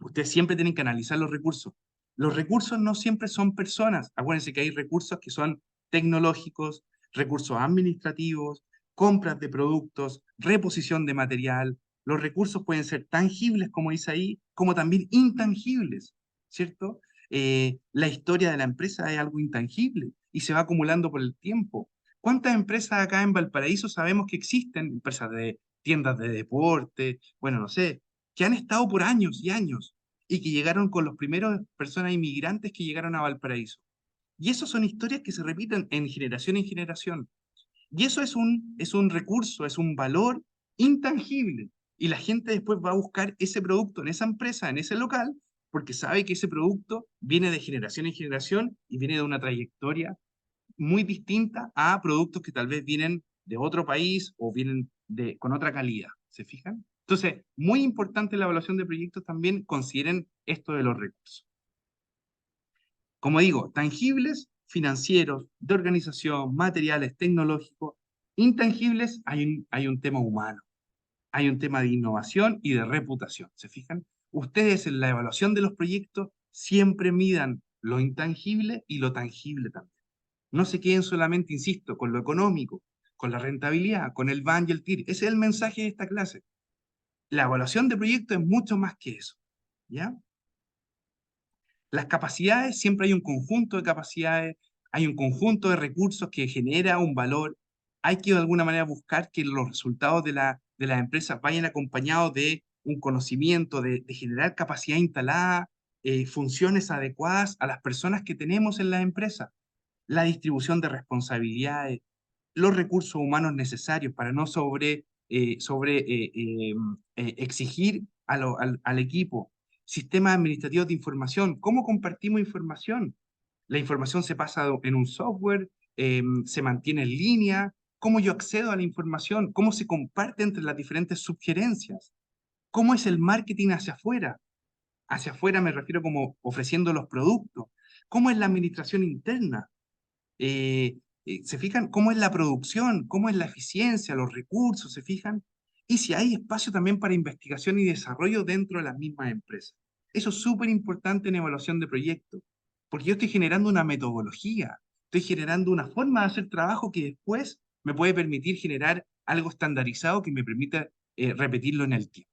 Ustedes siempre tienen que analizar los recursos. Los recursos no siempre son personas. Acuérdense que hay recursos que son tecnológicos, recursos administrativos, compras de productos, reposición de material. Los recursos pueden ser tangibles, como dice ahí, como también intangibles, ¿cierto? La historia de la empresa es algo intangible y se va acumulando por el tiempo. ¿Cuántas empresas acá en Valparaíso sabemos que existen? Empresas de tiendas de deporte, bueno, no sé, que han estado por años y años y que llegaron con los primeros personas inmigrantes que llegaron a Valparaíso. Y eso son historias que se repiten en generación. Y eso es un recurso, es un valor intangible. Y la gente después va a buscar ese producto en esa empresa, en ese local, porque sabe que ese producto viene de generación en generación y viene de una trayectoria muy distinta a productos que tal vez vienen de otro país o vienen con otra calidad. ¿Se fijan? Entonces, muy importante la evaluación de proyectos también consideren esto de los recursos. Como digo, tangibles, financieros, de organización, materiales, tecnológicos, intangibles, hay un tema humano, hay un tema de innovación y de reputación. ¿Se fijan? Ustedes en la evaluación de los proyectos siempre midan lo intangible y lo tangible también. No se queden solamente, insisto, con lo económico, con la rentabilidad, con el ban y el TIR. Ese es el mensaje de esta clase. La evaluación de proyectos es mucho más que eso. ¿Ya? Las capacidades, siempre hay un conjunto de capacidades, hay un conjunto de recursos que genera un valor. Hay que de alguna manera buscar que los resultados de las empresas vayan acompañados de un conocimiento, de generar capacidad instalada, funciones adecuadas a las personas que tenemos en la empresa, la distribución de responsabilidades, los recursos humanos necesarios para no exigir al equipo, sistemas administrativos de información, cómo compartimos información. La información se pasa en un software, se mantiene en línea, cómo yo accedo a la información, cómo se comparte entre las diferentes sugerencias, cómo es el marketing hacia afuera. Hacia afuera me refiero como ofreciendo los productos, cómo es la administración interna. ¿Se fijan cómo es la producción, cómo es la eficiencia, los recursos? ¿Se fijan? Y si hay espacio también para investigación y desarrollo dentro de las mismas empresas. Eso es súper importante en evaluación de proyectos, porque yo estoy generando una metodología, estoy generando una forma de hacer trabajo que después me puede permitir generar algo estandarizado que me permita repetirlo en el tiempo.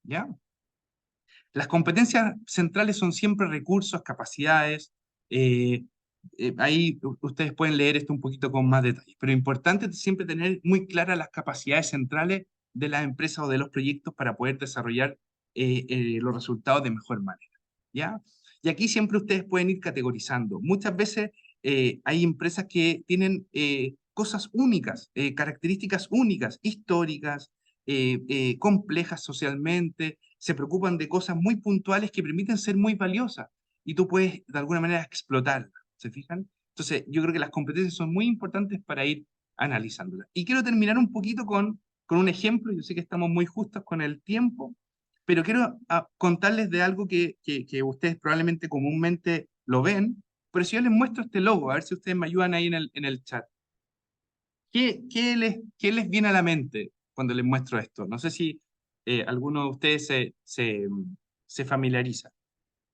¿Ya? Las competencias centrales son siempre recursos, capacidades. eh, Ahí ustedes pueden leer esto un poquito con más detalle, pero importante es siempre tener muy claras las capacidades centrales de las empresas o de los proyectos para poder desarrollar los resultados de mejor manera. ¿Ya? Y aquí siempre ustedes pueden ir categorizando. Muchas veces hay empresas que tienen cosas únicas, características únicas, históricas, complejas socialmente, se preocupan de cosas muy puntuales que permiten ser muy valiosas y tú puedes de alguna manera explotarlas, ¿se fijan? Entonces, yo creo que las competencias son muy importantes para ir analizándolas. Y quiero terminar un poquito con un ejemplo, yo sé que estamos muy justos con el tiempo, pero quiero contarles de algo que ustedes probablemente comúnmente lo ven, pero si yo les muestro este logo, a ver si ustedes me ayudan ahí en el chat. ¿Qué les viene a la mente cuando les muestro esto? No sé si alguno de ustedes se familiariza.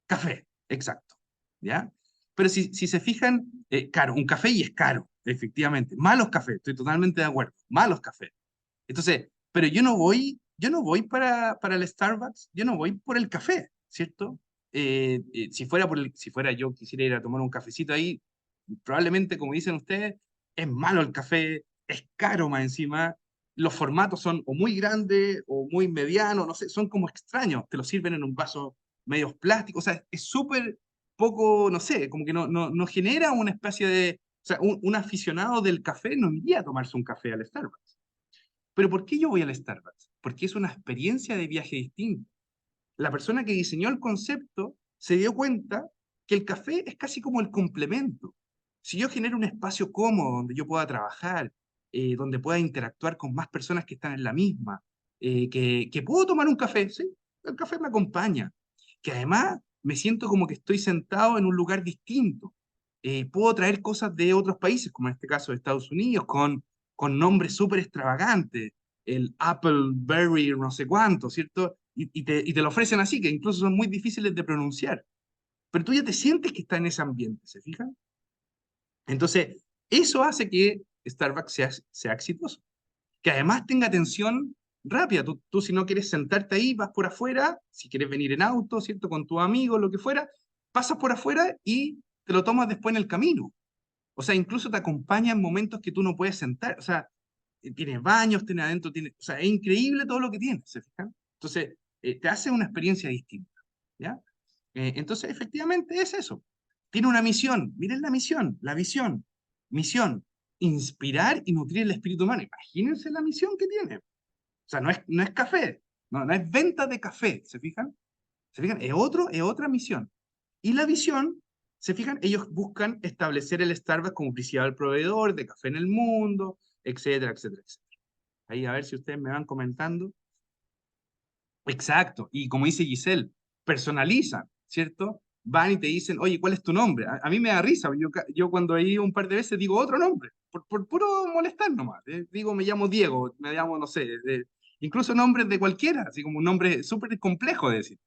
Café, exacto. ¿Ya? Pero si se fijan, caro, un café y es caro, efectivamente. Malos cafés, estoy totalmente de acuerdo. Malos cafés. Entonces, pero yo no voy para el Starbucks, yo no voy por el café, ¿cierto? Si fuera yo quisiera ir a tomar un cafecito ahí, probablemente, como dicen ustedes, es malo el café, es caro más encima, los formatos son o muy grandes o muy medianos, no sé, son como extraños, te lo sirven en un vaso medios plásticos, o sea, es súper poco, no sé, como que no genera una especie de, o sea, un aficionado del café no iría a tomarse un café al Starbucks. Pero ¿por qué yo voy al Starbucks? Porque es una experiencia de viaje distinta. La persona que diseñó el concepto se dio cuenta que el café es casi como el complemento. Si yo genero un espacio cómodo donde yo pueda trabajar, donde pueda interactuar con más personas que están en la misma, que puedo tomar un café, ¿sí? El café me acompaña. Que además me siento como que estoy sentado en un lugar distinto. Puedo traer cosas de otros países, como en este caso de Estados Unidos, con nombres súper extravagantes, el Appleberry no sé cuánto, ¿cierto? Y te lo ofrecen así, que incluso son muy difíciles de pronunciar. Pero tú ya te sientes que estás en ese ambiente, ¿se fijan? Entonces, eso hace que Starbucks sea exitoso. Que además tenga atención rápida. Tú si no quieres sentarte ahí, vas por afuera, si quieres venir en auto, ¿cierto? Con tus amigos, lo que fuera, pasas por afuera y te lo tomas después en el camino. O sea, incluso te acompaña en momentos que tú no puedes sentar. O sea, tiene baños, tiene adentro, tiene, o sea, es increíble todo lo que tiene, ¿se fijan? Entonces, te hace una experiencia distinta, ¿ya? Entonces, efectivamente es eso. Tiene una misión, miren la visión, misión, inspirar y nutrir el espíritu humano. Imagínense la misión que tiene. O sea, no es café, no es venta de café, ¿se fijan? ¿Se fijan? Es otra misión. Y la visión, ¿se fijan? Ellos buscan establecer el Starbucks como principal proveedor de café en el mundo, etcétera, etcétera, etcétera. Ahí a ver si ustedes me van comentando. Exacto. Y como dice Giselle, personalizan, ¿cierto? Van y te dicen, oye, ¿cuál es tu nombre? A mí me da risa, yo cuando he ido un par de veces digo otro nombre, por puro molestar nomás. Digo, me llamo Diego, me llamo, no sé, incluso nombres de cualquiera, así como un nombre súper complejo de decir.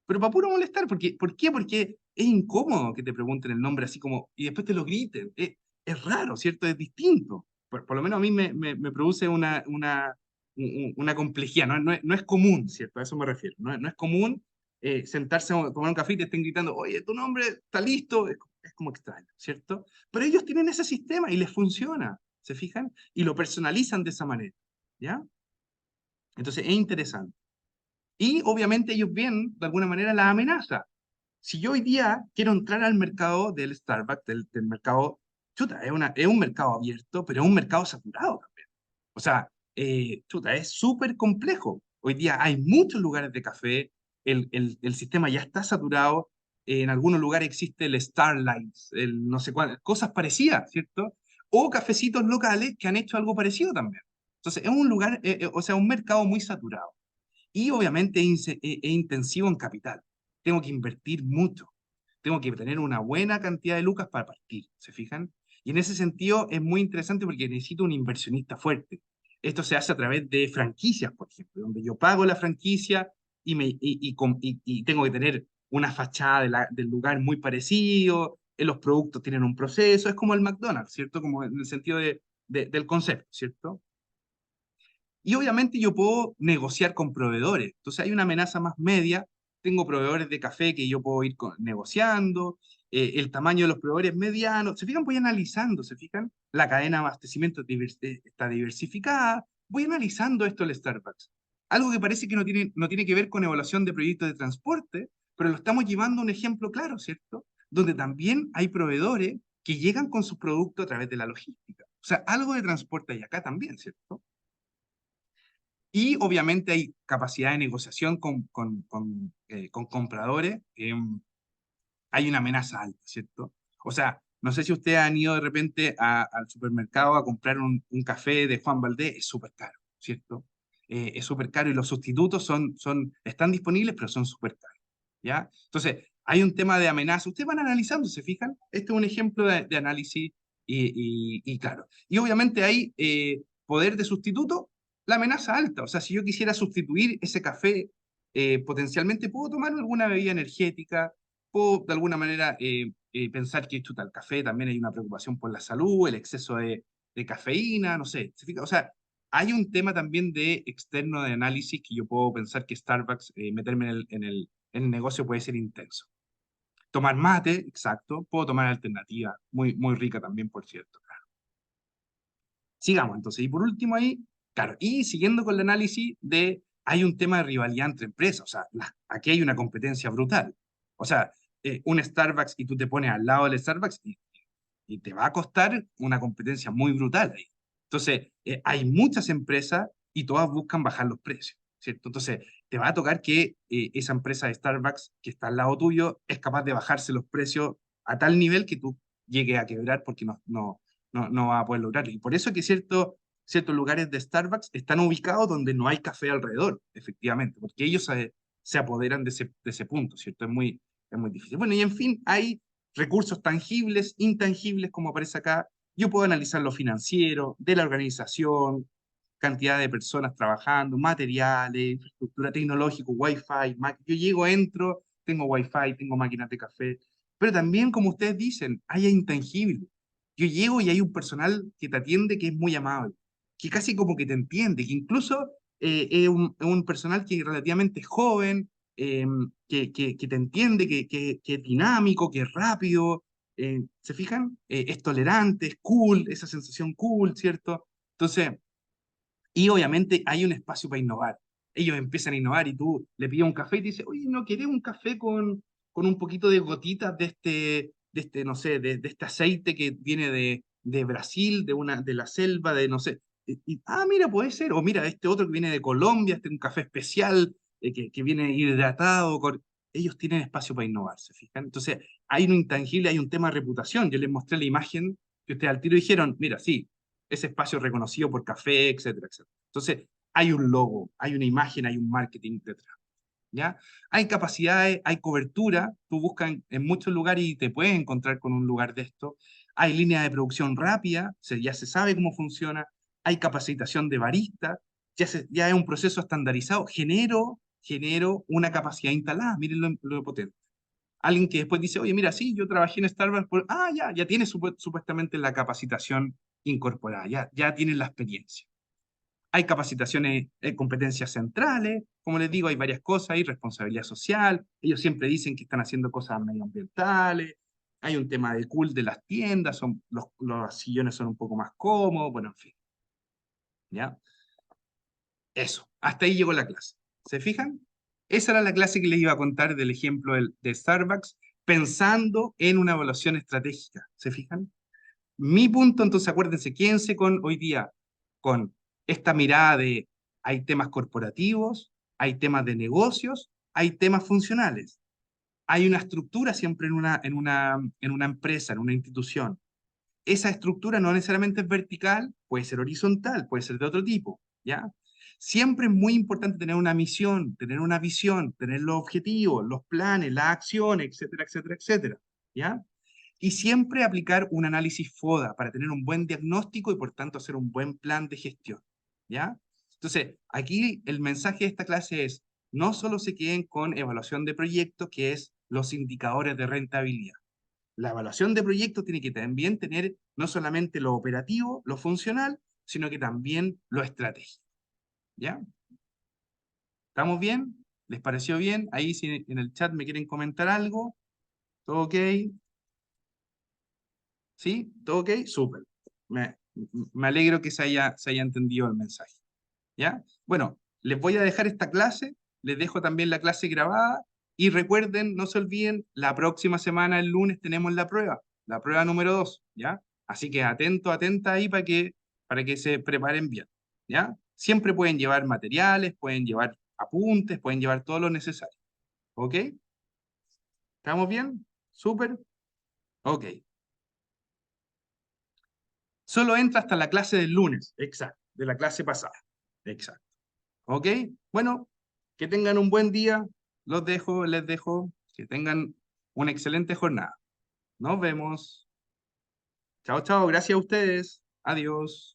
Pero para puro molestar, ¿por qué? Porque es incómodo que te pregunten el nombre así como, y después te lo griten. Es raro, ¿cierto? Es distinto. Por lo menos a mí me produce una complejidad, no es común, ¿cierto? A eso me refiero. No es común sentarse a tomar un café y te estén gritando, oye, tu nombre está listo. Es como extraño, ¿cierto? Pero ellos tienen ese sistema y les funciona, ¿se fijan? Y lo personalizan de esa manera, ¿ya? Entonces es interesante. Y obviamente ellos ven de alguna manera la amenaza. Si yo hoy día quiero entrar al mercado del Starbucks, del mercado, chuta, es un mercado abierto, pero es un mercado saturado también. O sea, chuta, es súper complejo. Hoy día hay muchos lugares de café, el sistema ya está saturado, en algunos lugares existe el Starlight, el no sé cuál, cosas parecidas, ¿cierto? O cafecitos locales que han hecho algo parecido también. Entonces, es un lugar, o sea, un mercado muy saturado. Y obviamente es intensivo en capital. Tengo que invertir mucho. Tengo que tener una buena cantidad de lucas para partir, ¿se fijan? Y en ese sentido es muy interesante porque necesito un inversionista fuerte. Esto se hace a través de franquicias, por ejemplo, donde yo pago la franquicia y tengo que tener una fachada del lugar muy parecido, los productos tienen un proceso, es como el McDonald's, ¿cierto? Como en el sentido de del concepto, ¿cierto? Y obviamente yo puedo negociar con proveedores. Entonces hay una amenaza más media. Tengo proveedores de café que yo puedo ir negociando. El tamaño de los proveedores medianos. ¿Se fijan? Voy analizando, ¿se fijan? La cadena de abastecimiento está diversificada. Voy analizando esto del Starbucks. Algo que parece que no tiene que ver con evaluación de proyectos de transporte, pero lo estamos llevando a un ejemplo claro, ¿cierto? Donde también hay proveedores que llegan con sus productos a través de la logística. O sea, algo de transporte hay acá también, ¿cierto? Y obviamente hay capacidad de negociación con compradores. Hay una amenaza alta, ¿cierto? O sea, no sé si ustedes han ido de repente al supermercado a comprar un café de Juan Valdés, es súper caro, ¿cierto? Es súper caro y los sustitutos están disponibles, pero son súper caros, ¿ya? Entonces, hay un tema de amenaza. Ustedes van analizando, ¿se fijan? Este es un ejemplo de análisis y claro. Y obviamente hay poder de sustituto, la amenaza alta. O sea, si yo quisiera sustituir ese café, potencialmente puedo tomar alguna bebida energética, puedo de alguna manera pensar que chuta, el café también hay una preocupación por la salud, el exceso de cafeína, no sé. ¿Se fija? O sea, hay un tema también de externo de análisis que yo puedo pensar que Starbucks, meterme en el negocio puede ser intenso. Tomar mate, exacto. Puedo tomar alternativa, muy, muy rica también, por cierto. Sigamos entonces. Y por último ahí, claro, y siguiendo con el análisis hay un tema de rivalidad entre empresas. O sea, aquí hay una competencia brutal. O sea, un Starbucks y tú te pones al lado del Starbucks y te va a costar una competencia muy brutal ahí. Entonces, hay muchas empresas y todas buscan bajar los precios, ¿cierto? Entonces, te va a tocar que esa empresa de Starbucks que está al lado tuyo es capaz de bajarse los precios a tal nivel que tú llegues a quebrar porque no vas a poder lograrlo. Y por eso que ciertos lugares de Starbucks están ubicados donde no hay café alrededor, efectivamente, porque ellos se apoderan de ese punto, ¿cierto? Es muy difícil. Bueno, y en fin, hay recursos tangibles, intangibles, como aparece acá. Yo puedo analizar lo financiero, de la organización, cantidad de personas trabajando, materiales, infraestructura tecnológica, Wi-Fi. Yo llego, entro, tengo Wi-Fi, tengo máquinas de café, pero también, como ustedes dicen, hay intangibles. Yo llego y hay un personal que te atiende que es muy amable, que casi como que te entiende, que incluso es un personal que es relativamente joven, eh, que te entiende, que es dinámico, que es rápido. ¿Se fijan? Es tolerante, es cool, esa sensación cool, ¿cierto? Entonces, y obviamente hay un espacio para innovar. Ellos empiezan a innovar y tú le pides un café y te dices, oye, ¿no querés un café con un poquito de gotitas no sé, de este aceite que viene de Brasil, de la selva, de no sé? Mira, puede ser. O mira, este otro que viene de Colombia, un café especial que viene hidratado. Ellos tienen espacio para innovar, ¿se fijan? Entonces, hay un intangible, hay un tema de reputación. Yo les mostré la imagen que ustedes al tiro dijeron, mira, sí, ese espacio reconocido por café, etcétera, etcétera. Entonces, hay un logo, hay una imagen, hay un marketing detrás, ¿ya? Hay capacidades, hay cobertura, tú buscas en muchos lugares y te puedes encontrar con un lugar de esto. Hay líneas de producción rápida, ya se sabe cómo funciona. Hay capacitación de barista, ya es un proceso estandarizado. Genero una capacidad instalada, miren lo potente. Alguien que después dice, oye, mira, sí, yo trabajé en Starbucks, ya tiene supuestamente la capacitación incorporada, ya tienen la experiencia. Hay capacitaciones, competencias centrales, como les digo, hay varias cosas, hay responsabilidad social, ellos siempre dicen que están haciendo cosas medioambientales, hay un tema de cool de las tiendas, los sillones son un poco más cómodos, bueno, en fin, ¿ya? Eso, hasta ahí llegó la clase. ¿Se fijan? Esa era la clase que les iba a contar del ejemplo de Starbucks, pensando en una evaluación estratégica. ¿Se fijan? Mi punto, entonces, acuérdense, quédense con hoy día, con esta mirada de hay temas corporativos, hay temas de negocios, hay temas funcionales. Hay una estructura siempre en una empresa, en una institución. Esa estructura no necesariamente es vertical, puede ser horizontal, puede ser de otro tipo, ¿ya? Siempre es muy importante tener una misión, tener una visión, tener los objetivos, los planes, las acciones, etcétera, etcétera, etcétera, ¿ya? Y siempre aplicar un análisis FODA para tener un buen diagnóstico y por tanto hacer un buen plan de gestión, ¿ya? Entonces, aquí el mensaje de esta clase es, no solo se queden con evaluación de proyectos, que es los indicadores de rentabilidad. La evaluación de proyectos tiene que también tener no solamente lo operativo, lo funcional, sino que también lo estratégico. ¿Ya? ¿Estamos bien? ¿Les pareció bien? Ahí si en el chat me quieren comentar algo. ¿Todo ok? ¿Sí? ¿Todo ok? Súper. Me, me alegro que se haya entendido el mensaje. ¿Ya? Bueno, les voy a dejar esta clase, les dejo también la clase grabada y recuerden, no se olviden, la próxima semana, el lunes, tenemos la prueba número 2, ¿ya? Así que atento, atenta ahí para que se preparen bien, ¿ya? Siempre pueden llevar materiales, pueden llevar apuntes, pueden llevar todo lo necesario, ¿ok? ¿Estamos bien? ¿Súper? Ok. Solo entra hasta la clase del lunes, exacto, de la clase pasada, exacto. ¿Ok? Bueno, que tengan un buen día. Los dejo, les dejo. Que tengan una excelente jornada. Nos vemos. Chao, chao. Gracias a ustedes. Adiós.